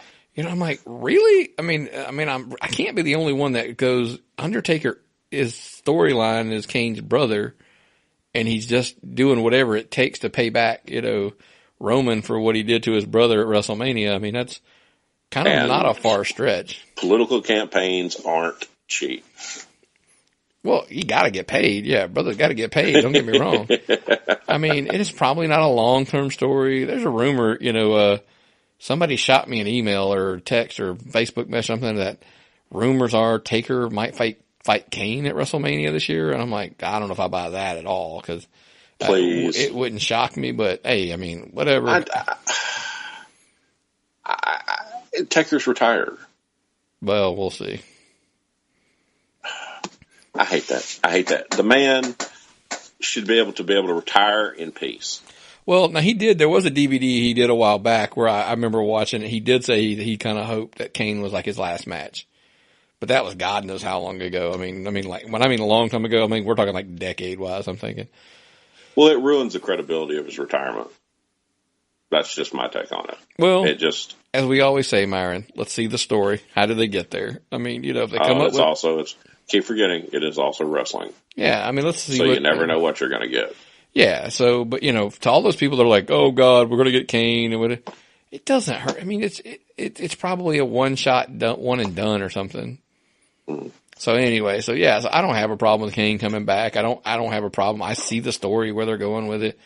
really? I mean, I can't be the only one that goes, Undertaker, his storyline is Kane's brother, and he's just doing whatever it takes to pay back, Roman for what he did to his brother at WrestleMania. I mean, that's kind of not a far stretch. Political campaigns aren't cheap. Well, you gotta get paid. Yeah, brother's gotta get paid. Don't get me wrong. I mean, it is probably not a long-term story. There's a rumor, somebody shot me an email or text or Facebook message, something that rumors are Taker might fight Kane at WrestleMania this year. And I'm like, I don't know if I buy that at all. Cause Please. It wouldn't shock me, but hey, I mean, whatever. Taker's retired. Well, we'll see. I hate that. The man should be able to retire in peace. Well, now he did. There was a DVD he did a while back where I remember watching it. He did say he kind of hoped that Kane was like his last match, but that was God knows how long ago. I mean, like when I mean a long time ago, I mean we're talking like decade wise. I'm thinking. Well, it ruins the credibility of his retirement. That's just my take on it. Well, it just, as we always say, Myron, let's see the story. How did they get there? I mean, if they come up with, keep forgetting, it is also wrestling. Yeah, I mean, let's see. So you never know what you're going to get. Yeah. So, but to all those people that are like, "Oh God, we're going to get Kane," and it doesn't hurt. I mean, it's probably a one and done or something. Mm. So anyway, so I don't have a problem with Kane coming back. I don't have a problem. I see the story where they're going with it.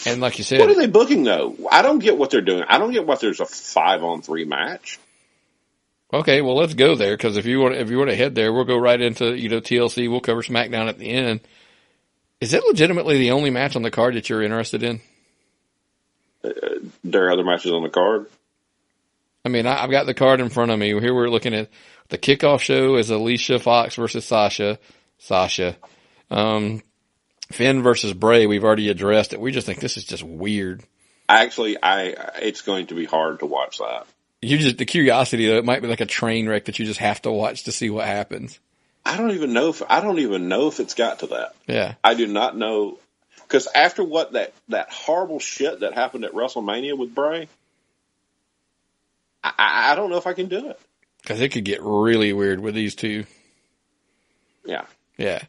And like you said, what are they booking though? I don't get what they're doing. I don't get what there's a 5-on-3 match. Okay, well let's go there because if you want to head there, we'll go right into TLC. We'll cover SmackDown at the end. Is it legitimately the only match on the card that you're interested in? There are other matches on the card. I mean, I've got the card in front of me. Here we're looking at the kickoff show is Alicia Fox versus Sasha. Finn versus Bray, we've already addressed it. We just think this is just weird. Actually, it's going to be hard to watch that. The curiosity though, it might be like a train wreck that you just have to watch to see what happens. I don't even know if it's got to that. Yeah. I do not know. Because after what that horrible shit that happened at WrestleMania with Bray, I don't know if I can do it. Because it could get really weird with these two. Yeah. Yeah.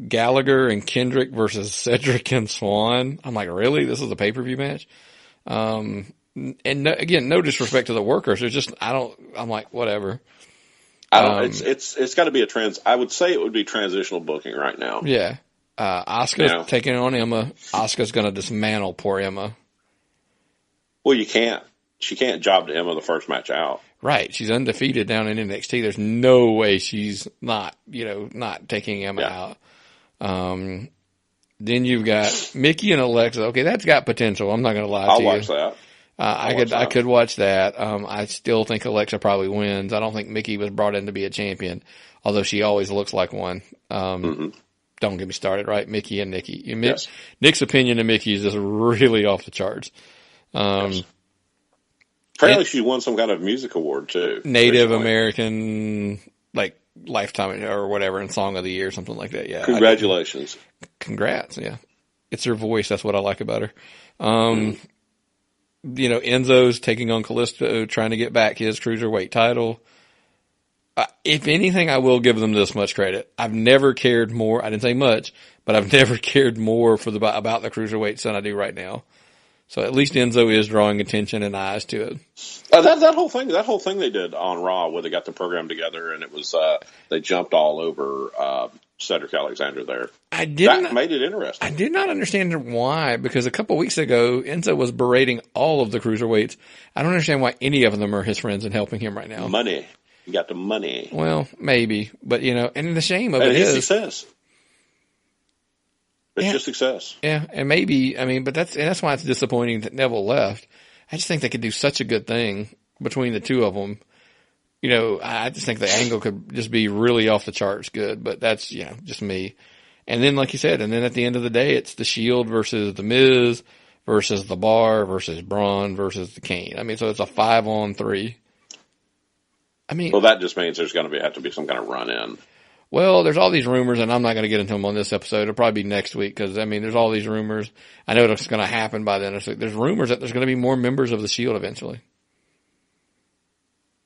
Gallagher and Kendrick versus Cedric and Swan. I'm like, really? This is a pay-per-view match? And no disrespect to the workers. It's just, I'm like, whatever. It's got to be I would say it would be transitional booking right now. Yeah. Asuka's taking on Emma. Asuka's going to dismantle poor Emma. Well, she can't job to Emma the first match out. Right. She's undefeated down in NXT. There's no way she's not taking Emma out. Then you've got Mickey and Alexa. Okay, that's got potential. I'm not going to lie to you. I'll watch that. I could watch that. I still think Alexa probably wins. I don't think Mickey was brought in to be a champion, although she always looks like one. Don't get me started, right? Mickey and Nikki. Yes. Nick's opinion of Mickey is just really off the charts. Yes. Apparently she won some kind of music award too. Native American, like Lifetime or whatever, in Song of the Year, something like that. Yeah. Congratulations. Congrats. Yeah. It's her voice. That's what I like about her. Enzo's taking on Kalisto, trying to get back his cruiserweight title. If anything, I will give them this much credit. I've never cared more. I didn't say much, but I've never cared more about the cruiserweights than I do right now. So at least Enzo is drawing attention and eyes to it. That whole thing they did on Raw where they got the program together and it was they jumped all over Cedric Alexander there. That made it interesting. I did not understand why, because a couple weeks ago Enzo was berating all of the cruiserweights. I don't understand why any of them are his friends and helping him right now. Money. You got the money. Well, maybe, but and the shame of it is success. It's just success. Yeah, and maybe, but that's why it's disappointing that Neville left. I just think they could do such a good thing between the two of them. I just think the angle could just be really off the charts good, but that's, just me. And then, like you said, and then at the end of the day, it's the Shield versus the Miz versus the Bar versus Braun versus the Kane. So it's a 5-on-3. Well, that just means there's going to have to be some kind of run-in. Well, there's all these rumors, and I'm not going to get into them on this episode. It'll probably be next week because, there's all these rumors. I know it's going to happen by then. There's rumors that there's going to be more members of the Shield eventually.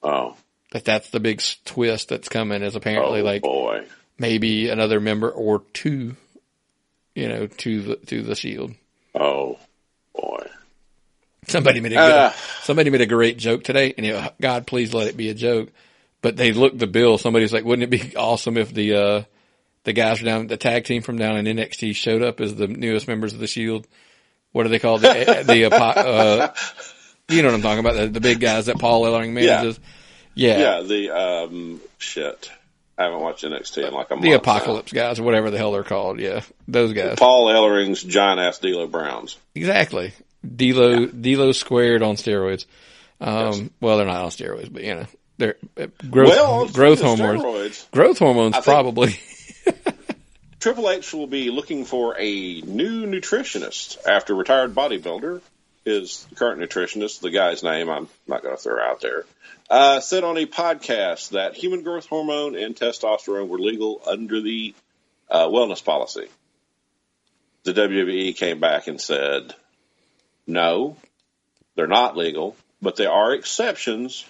Oh. That's the big twist that's coming is apparently boy. Maybe another member or two, to the Shield. Oh, boy. Somebody made a great joke today, and God, please let it be a joke. But they looked the bill. Somebody's like, wouldn't it be awesome if the guys down, the tag team from down in NXT showed up as the newest members of the Shield? What are they called? You know what I'm talking about? The big guys that Paul Ellering manages. Yeah. Yeah. Shit. I haven't watched NXT in like a month. The Apocalypse guys, or whatever the hell they're called. Yeah, those guys. Paul Ellering's giant ass D'Lo Browns. Exactly. D'Lo squared on steroids. Yes. Well, they're not on steroids, but they're growth hormones. Steroids, growth hormones, probably. Triple H will be looking for a new nutritionist after retired bodybuilder. His current nutritionist, the guy's name I'm not going to throw out there, said on a podcast that human growth hormone and testosterone were legal under the wellness policy. The WWE came back and said, no, they're not legal, but there are exceptions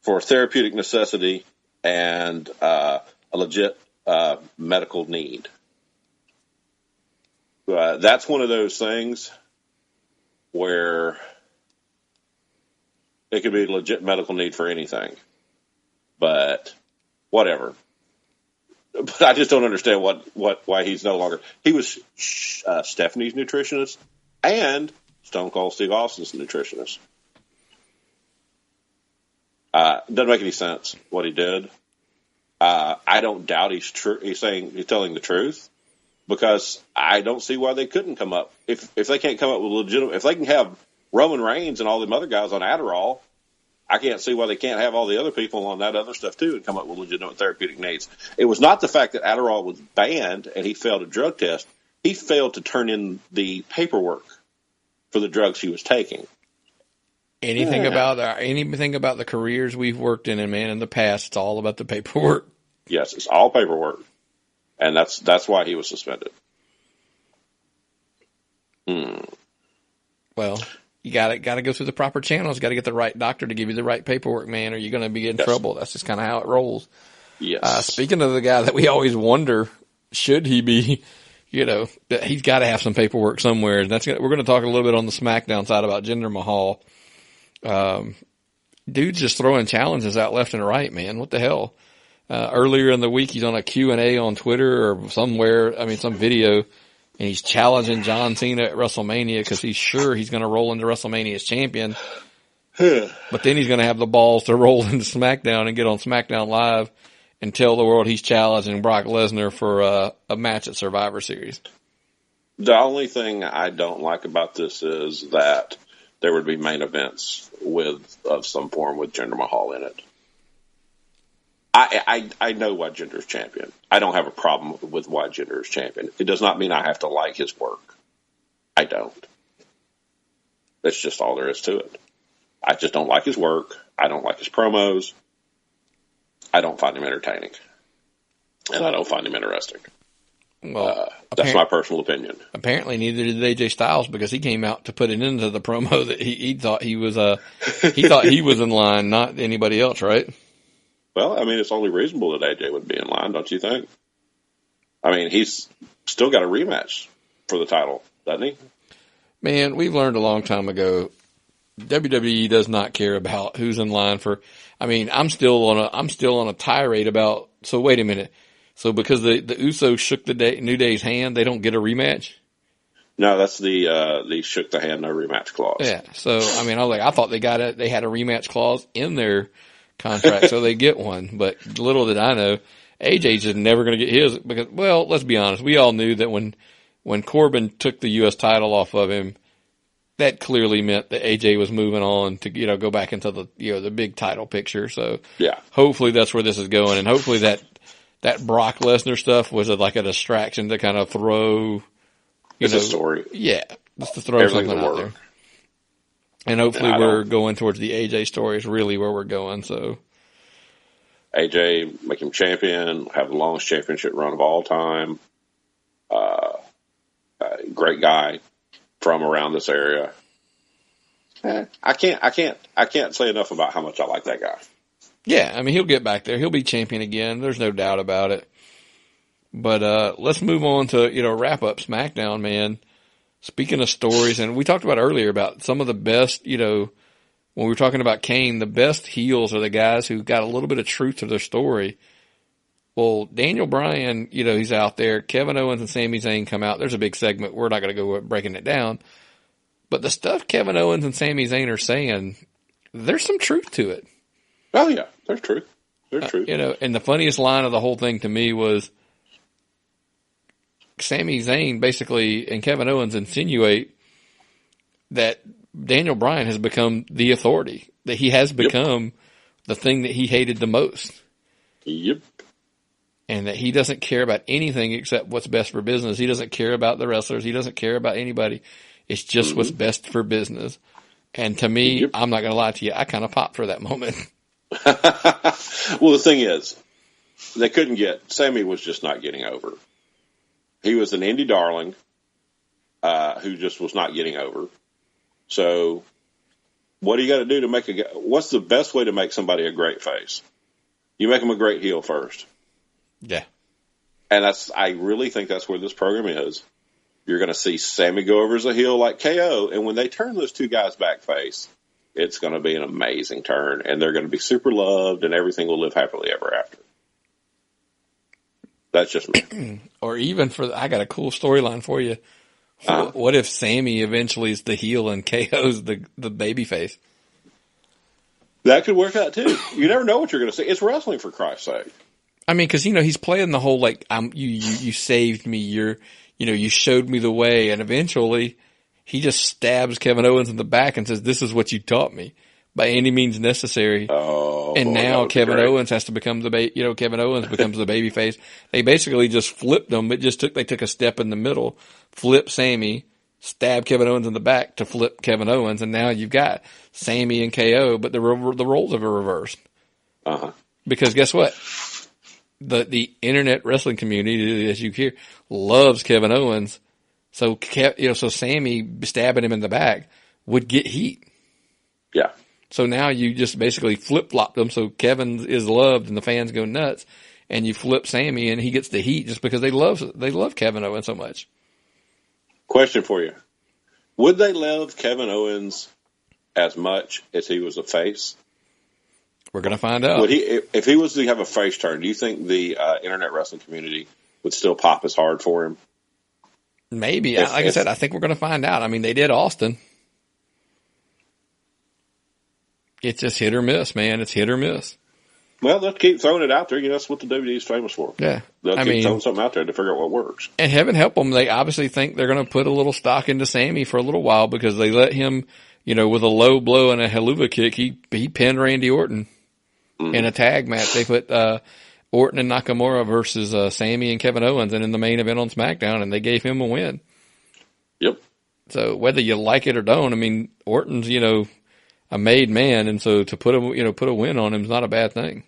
for therapeutic necessity and a legit medical need. That's one of those things where it could be a legit medical need for anything, but whatever. But I just don't understand why he's no longer. He was Stephanie's nutritionist and Stone Cold Steve Austin's nutritionist. Doesn't make any sense what he did. I don't doubt he's telling the truth, because I don't see why they couldn't come up if they can't come up with legitimate. If they can have Roman Reigns and all them other guys on Adderall, I can't see why they can't have all the other people on that other stuff too and come up with legitimate therapeutic needs. It was not the fact that Adderall was banned and he failed a drug test. He failed to turn in the paperwork for the drugs he was taking. Anything about the careers we've worked in, and man, in the past, it's all about the paperwork. Yes, it's all paperwork, and that's why he was suspended. Well, you got to go through the proper channels. Got to get the right doctor to give you the right paperwork, man, or you're going to be in trouble. That's just kind of how it rolls. Yes. Speaking of the guy that we always wonder, should he be? He's got to have some paperwork somewhere. And we're going to talk a little bit on the SmackDown side about Jinder Mahal. Dude's just throwing challenges out left and right, man. What the hell? Earlier in the week, he's on a Q&A on Twitter or somewhere. Some video, and he's challenging John Cena at WrestleMania because he's sure he's going to roll into WrestleMania as champion. But then he's going to have the balls to roll into SmackDown and get on SmackDown Live and tell the world he's challenging Brock Lesnar for a match at Survivor Series. The only thing I don't like about this is that there would be main events of some form with Jinder Mahal in it. I know why Jinder's champion. I don't have a problem with why Jinder is champion. It does not mean I have to like his work. I don't. That's just all there is to it. I just don't like his work. I don't like his promos. I don't find him entertaining. And I don't find him interesting. Well, that's my personal opinion. Apparently, neither did AJ Styles, because he came out to put it into the promo that he thought he was in line, not anybody else, right? Well, it's only reasonable that AJ would be in line, don't you think? He's still got a rematch for the title, doesn't he? Man, we've learned a long time ago, WWE does not care about who's in line for. I'm still on a tirade about. So wait a minute. So because the Usos shook the New Day's hand, they don't get a rematch? No, that's the shook the hand, no rematch clause. Yeah. So, I was like, I thought they had a rematch clause in their contract, so they get one. But little did I know, AJ's just never going to get his because, well, let's be honest. We all knew that when Corbin took the U.S. title off of him, that clearly meant that AJ was moving on to, go back into the big title picture. So yeah, hopefully that's where this is going. And hopefully that Brock Lesnar stuff was like a distraction to kind of throw, it's a story. Yeah. Just to throw something out there. And hopefully we're going towards the AJ story is really where we're going. So AJ, make him champion, have the longest championship run of all time. Great guy from around this area. I can't say enough about how much I like that guy. Yeah, he'll get back there. He'll be champion again. There's no doubt about it. But let's move on to, wrap up SmackDown, man. Speaking of stories, and we talked about earlier about some of the best, when we were talking about Kane, the best heels are the guys who got a little bit of truth to their story. Well, Daniel Bryan, he's out there. Kevin Owens and Sami Zayn come out. There's a big segment. We're not going to go breaking it down. But the stuff Kevin Owens and Sami Zayn are saying, there's some truth to it. Oh, yeah, there's truth. They're true. And the funniest line of the whole thing to me was Sami Zayn basically and Kevin Owens insinuate that Daniel Bryan has become the authority, that he has become the thing that he hated the most. Yep. And that he doesn't care about anything except what's best for business. He doesn't care about the wrestlers. He doesn't care about anybody. It's just what's best for business. And to me, I'm not going to lie to you, I kind of popped for that moment. Well, the thing is, they couldn't get, Sammy was just not getting over. He was an indie darling who just was not getting over. So what do you got to do to make what's the best way to make somebody a great face? You make them a great heel first. Yeah. And I really think that's where this program is. You're going to see Sammy go over as a heel like KO, and when they turn those two guys back face, it's going to be an amazing turn, and they're going to be super loved, and everything will live happily ever after. That's just me. Or even I got a cool storyline for you. What if Sammy eventually is the heel and KO's the baby face? That could work out too. You never know what you're going to see. It's wrestling, for Christ's sake. I mean, because he's playing the whole you saved me. You showed me the way, and eventually he just stabs Kevin Owens in the back and says, "This is what you taught me by any means necessary." Oh, and now Kevin Owens has to become Kevin Owens becomes the baby face. They basically just flipped them. They took a step in the middle, flip Sammy, stab Kevin Owens in the back to flip Kevin Owens, and now you've got Sammy and KO, but the roles have reversed. Because guess what? The internet wrestling community, as you hear, loves Kevin Owens. So Sammy stabbing him in the back would get heat. Yeah. So now you just basically flip-flop them so Kevin is loved and the fans go nuts, and you flip Sammy and he gets the heat just because they love Kevin Owens so much. Question for you. Would they love Kevin Owens as much as he was a face? We're going to find out. Would if he was to have a face turn, do you think the internet wrestling community would still pop as hard for him? Maybe. I said, I think we're going to find out. I mean, they did Austin. It's just hit or miss, man. It's hit or miss. Well, they'll keep throwing it out there. That's what the WWE is famous for. Yeah. They'll keep throwing something out there to figure out what works. And heaven help them. They obviously think they're going to put a little stock into Sammy for a little while because they let him, with a low blow and a haluva kick, he pinned Randy Orton in a tag match. They put Orton and Nakamura versus Sammy and Kevin Owens and in the main event on SmackDown, and they gave him a win. Yep. So whether you like it or don't, I mean, Orton's, a made man, and so to put a win on him is not a bad thing.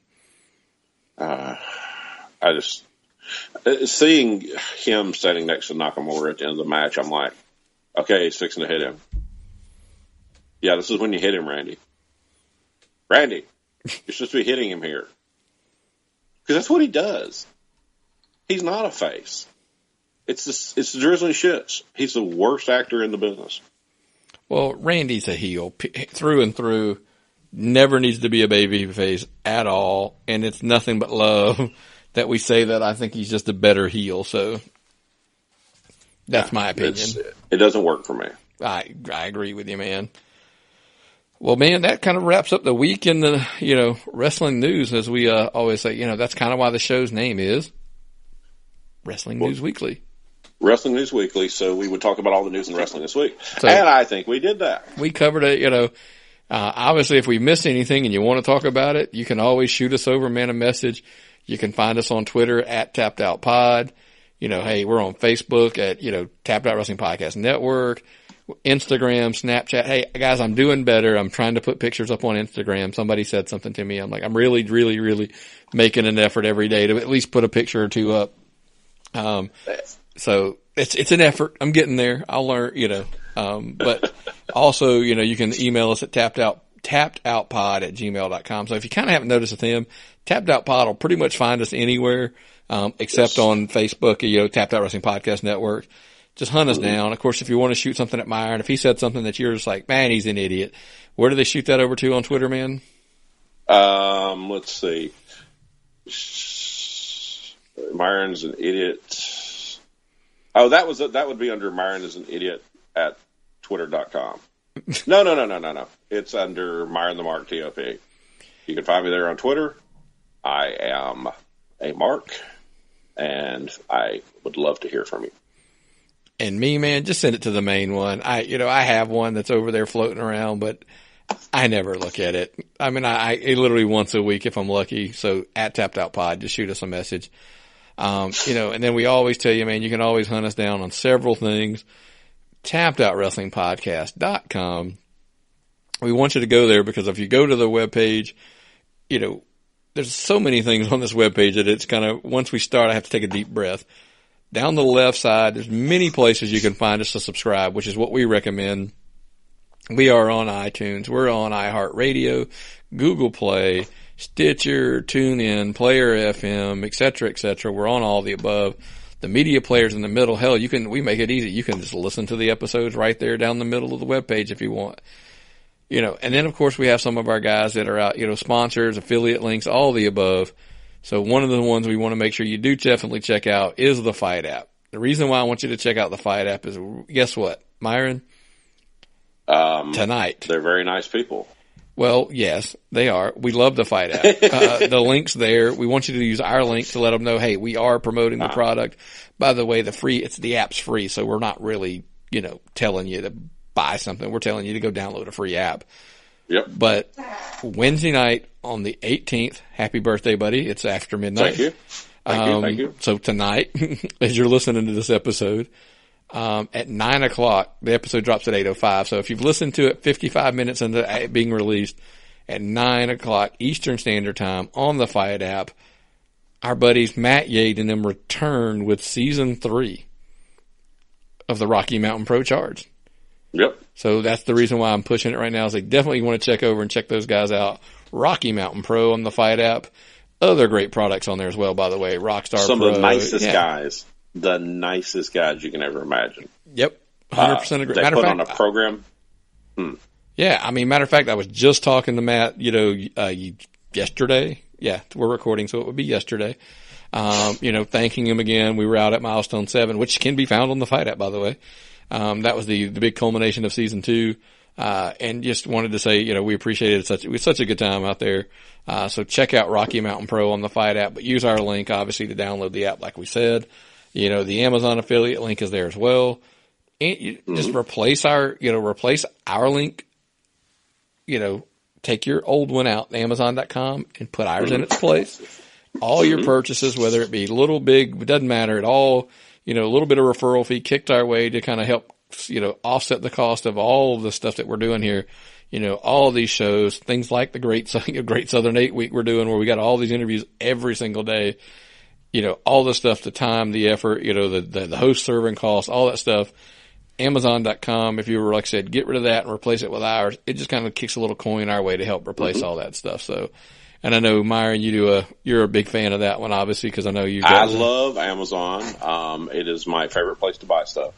I just seeing him standing next to Nakamura at the end of the match, I'm like, okay, he's fixing to hit him. Yeah, this is when you hit him, Randy. Randy, you're supposed to be hitting him here because that's what he does. He's not a face. It's the drizzling shits. He's the worst actor in the business. Well, Randy's a heel through and through. Never needs to be a baby face at all, and it's nothing but love that we say that. I think he's just a better heel. So that's my opinion. It doesn't work for me. I agree with you, man. Well, man, that kind of wraps up the week in the wrestling news, as we always say. That's kind of why the show's name is Wrestling News Weekly. Wrestling News Weekly, so we would talk about all the news in wrestling this week. And I think we did that. We covered it, obviously if we missed anything and you want to talk about it, you can always shoot us over, man, a message. You can find us on Twitter at TappedOutPod. Hey, we're on Facebook at, Tapped Out Wrestling Podcast Network, Instagram, Snapchat. Hey, guys, I'm doing better. I'm trying to put pictures up on Instagram. Somebody said something to me. I'm like, I'm really, really, really making an effort every day to at least put a picture or two up. So it's an effort. I'm getting there. I'll learn, but also, you can email us at tappedoutpod@gmail.com. So if you kind of haven't noticed a theme, Tapped Out Pod will pretty much find us anywhere, except on Facebook, Tapped Out Wrestling Podcast Network. Just hunt us down. Of course, if you want to shoot something at Myron, if he said something that you're just like, man, he's an idiot. Where do they shoot that over to on Twitter, man? Let's see. Myron's an idiot. Oh, that would be under Myron is an idiot at twitter.com. No. It's under Myron the Mark TOP. You can find me there on Twitter. I am a Mark, and I would love to hear from you. And me, man, just send it to the main one. I have one that's over there floating around, but I never look at it. I mean, I literally once a week if I'm lucky. So at Tapped Out Pod, just shoot us a message. And then we always tell you, man, you can always hunt us down on several things. TappedOutWrestlingPodcast.com. We want you to go there because if you go to the webpage, there's so many things on this webpage that it's kind of, once we start, I have to take a deep breath. Down the left side, there's many places you can find us to subscribe, which is what we recommend. We are on iTunes. We're on iHeartRadio, Google Play, Stitcher, TuneIn, Player FM, et cetera, et cetera. We're on all the above. The media players in the middle, hell, we make it easy. You can just listen to the episodes right there down the middle of the webpage if you want. And then of course we have some of our guys that are out, sponsors, affiliate links, all the above. So one of the ones we want to make sure you do definitely check out is the Fight app. The reason why I want you to check out the Fight app is, guess what, Myron? Tonight. They're very nice people. Well, yes, they are. We love the Fight app. The link's there. We want you to use our link to let them know, hey, we are promoting the product. By the way, the app's free, so we're not really, telling you to buy something. We're telling you to go download a free app. Yep. But Wednesday night on the 18th, happy birthday, buddy. It's after midnight. Thank you. So tonight, as you're listening to this episode, at 9 o'clock, the episode drops at 8:05. So if you've listened to it 55 minutes into it being released, at 9 o'clock Eastern Standard Time on the Fight app, our buddies Matt Yade and them return with season 3 of the Rocky Mountain Pro Charge. Yep. So that's the reason why I'm pushing it right now is they definitely want to check over and check those guys out. Rocky Mountain Pro on the Fight app. Other great products on there as well, by the way. Rockstar Some Pro. of the nicest guys. The nicest guys you can ever imagine. Yep. 100% agree. They put on a program. Yeah. I mean, matter of fact, I was just talking to Matt, yesterday. Yeah, we're recording, so it would be yesterday. Thanking him again. We were out at Milestone 7, which can be found on the Fight app, by the way. That was the big culmination of season 2. And just wanted to say, we appreciated it. It was such a good time out there. So check out Rocky Mountain Pro on the Fight app, but use our link, obviously, to download the app, like we said. The Amazon affiliate link is there as well. And just replace our link, take your old one out, Amazon.com, and put ours in its place. All your purchases, whether it be little, big, it doesn't matter at all. A little bit of referral fee kicked our way to kind of help, offset the cost of all of the stuff that we're doing here. All of these shows, things like the Great Southern 8 Week we're doing where we got all these interviews every single day. All the stuff, the time, the effort, the host serving costs, all that stuff. Amazon.com, if you were, like I said, get rid of that and replace it with ours. It just kind of kicks a little coin our way to help replace all that stuff. So, and I know, Myron, you're a big fan of that one, obviously, because I know you guys. I love Amazon. It is my favorite place to buy stuff.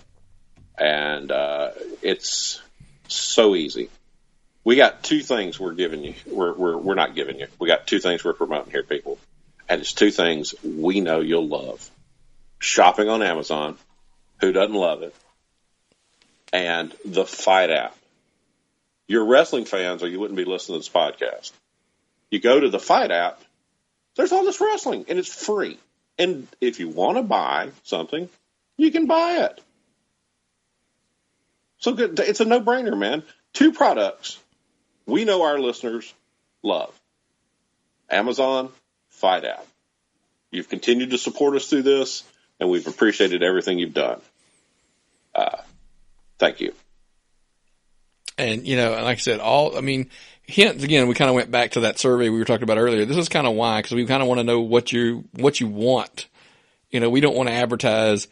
And, it's so easy. We got 2 things we're giving you. We're not giving you. We got 2 things we're promoting here, people. And it's 2 things we know you'll love. Shopping on Amazon. Who doesn't love it? And the Fight app. You're wrestling fans or you wouldn't be listening to this podcast. You go to the Fight app, there's all this wrestling, and it's free. And if you want to buy something, you can buy it. So good. It's a no-brainer, man. 2 products we know our listeners love. Amazon, Fight app. You've continued to support us through this, and we've appreciated everything you've done. Thank you. And, like I said, hints, again, we kind of went back to that survey we were talking about earlier. This is kind of why, because we kind of want to know what you want. We don't want to advertise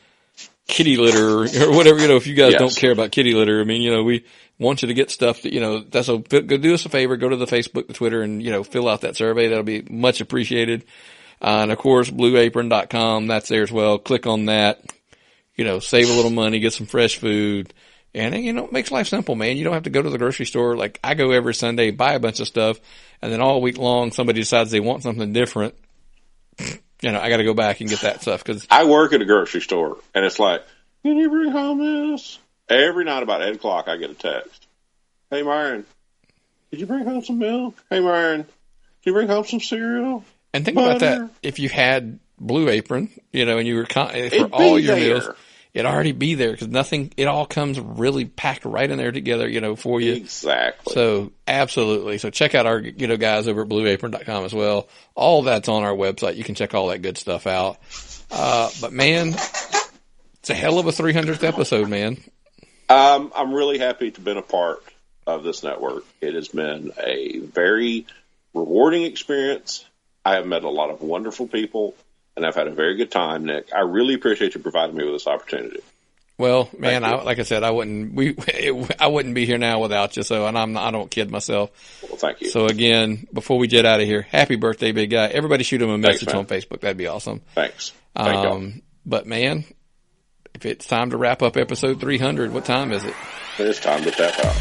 kitty litter or whatever, if you guys don't care about kitty litter. We want you to get stuff that, go do us a favor, go to the Facebook, the Twitter, and, fill out that survey. That'll be much appreciated. And of course, blueapron.com, that's there as well. Click on that, save a little money, get some fresh food. And, it makes life simple, man. You don't have to go to the grocery store. Like, I go every Sunday, buy a bunch of stuff, and then all week long, somebody decides they want something different. I got to go back and get that stuff. Cause I work at a grocery store, and it's like, can you bring home this? Every night about 8 o'clock, I get a text. Hey, Myron, did you bring home some milk? Hey, Myron, did you bring home some cereal? And think about that. If you had Blue Apron, and you were for all your meals, it'd already be there because it all comes really packed right in there together, for you. Exactly. So absolutely. So check out our, guys over at blueapron.com as well. All that's on our website. You can check all that good stuff out. But man, it's a hell of a 300th episode, man. I'm really happy to have been a part of this network. It has been a very rewarding experience. I have met a lot of wonderful people, and I've had a very good time, Nick. I really appreciate you providing me with this opportunity. Well, man, like I said, I wouldn't be here now without you. So, and I don't kid myself. Well, thank you. So again, before we get out of here, happy birthday, big guy! Everybody shoot him a message on Facebook. That'd be awesome. Thanks. Thank you. But man, if it's time to wrap up episode 300, what time is it? It's time to tap out.